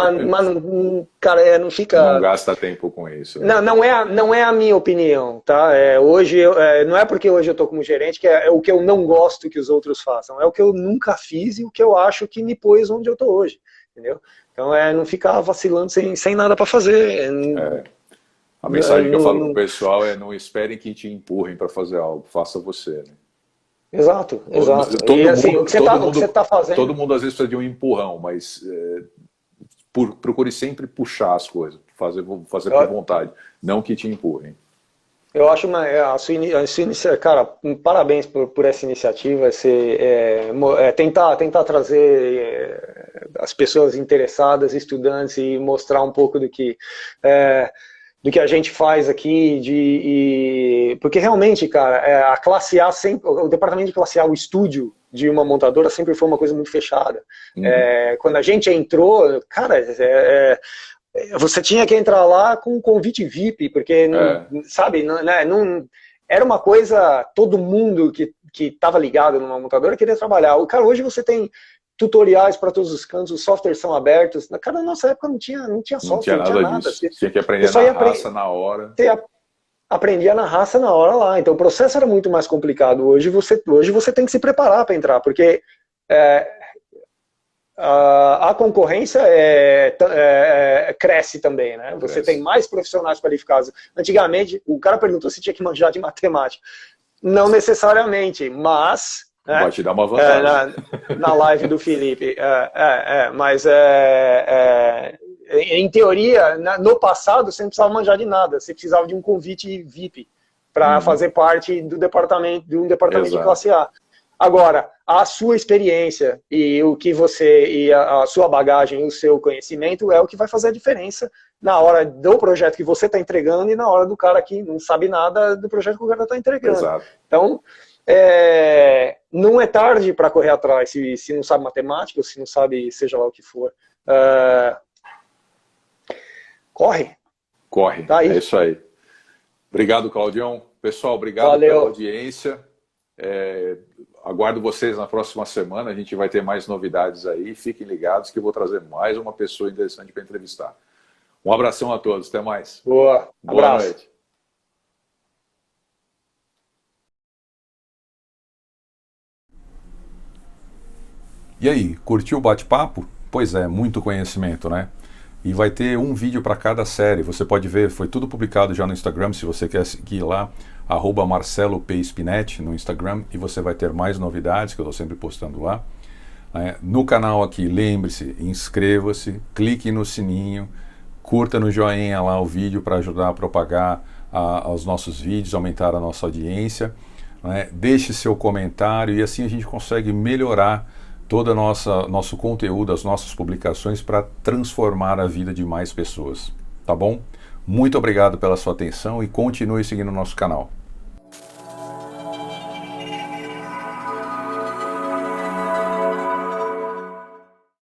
cara, não fica... Não gasta tempo com isso. Né? Não é a minha opinião, tá? Hoje, não é porque hoje eu tô como gerente que é o que eu não gosto que os outros façam. É o que eu nunca fiz e o que eu acho que me pôs onde eu tô hoje. Entendeu? Então, não ficar vacilando sem nada para fazer. A mensagem que eu falo pro pessoal é: não esperem que te empurrem para fazer algo, faça você, né? Exato. O que você tá fazendo... Todo mundo às vezes precisa de um empurrão, mas procure sempre puxar as coisas, fazer por vontade, não que te empurrem. Eu acho cara, parabéns por essa iniciativa, tentar trazer as pessoas interessadas, estudantes, e mostrar um pouco do que a gente faz aqui, porque realmente, cara, a classe A o departamento de classe A, o estúdio de uma montadora sempre foi uma coisa muito fechada. Quando a gente entrou, cara, você tinha que entrar lá com um convite VIP, porque, sabe, não, era uma coisa, todo mundo que estava ligado numa montadora queria trabalhar. Cara, hoje você tem tutoriais para todos os cantos, os softwares são abertos. Cara, na nossa época não tinha software, não tinha nada. Disso. Tinha que aprender na raça, na hora. Aprendia na raça na hora lá. Então o processo era muito mais complicado. Hoje você tem que se preparar para entrar, porque a concorrência cresce também, né? Você tem mais profissionais qualificados. Antigamente, o cara perguntou se tinha que manjar de matemática. Não necessariamente, mas... Vai te dar uma vantagem. Na live do Felipe. Mas em teoria, no passado, você não precisava manjar de nada. Você precisava de um convite VIP para fazer parte de um departamento de classe A. Agora, a sua experiência e a sua bagagem, o seu conhecimento é o que vai fazer a diferença na hora do projeto que você está entregando e na hora do cara que não sabe nada do projeto que o cara está entregando. Exato. Então, não é tarde para correr atrás se não sabe matemática ou se não sabe seja lá o que for. Corre. Tá aí. É isso aí. Obrigado, Claudião. Pessoal, obrigado pela audiência. Aguardo vocês na próxima semana. A gente vai ter mais novidades aí. Fiquem ligados que eu vou trazer mais uma pessoa interessante para entrevistar. Um abração a todos. Até mais. Boa. Boa noite. E aí, curtiu o bate-papo? Pois é, muito conhecimento, né? E vai ter um vídeo para cada série. Você pode ver, foi tudo publicado já no Instagram, se você quer seguir lá, @MarceloPSpinetti no Instagram, e você vai ter mais novidades que eu estou sempre postando lá. No canal aqui, lembre-se, inscreva-se, clique no sininho, curta no joinha lá o vídeo para ajudar a propagar os nossos vídeos, aumentar a nossa audiência. Deixe seu comentário e assim a gente consegue melhorar todo o nosso conteúdo, as nossas publicações para transformar a vida de mais pessoas, tá bom? Muito obrigado pela sua atenção e continue seguindo o nosso canal.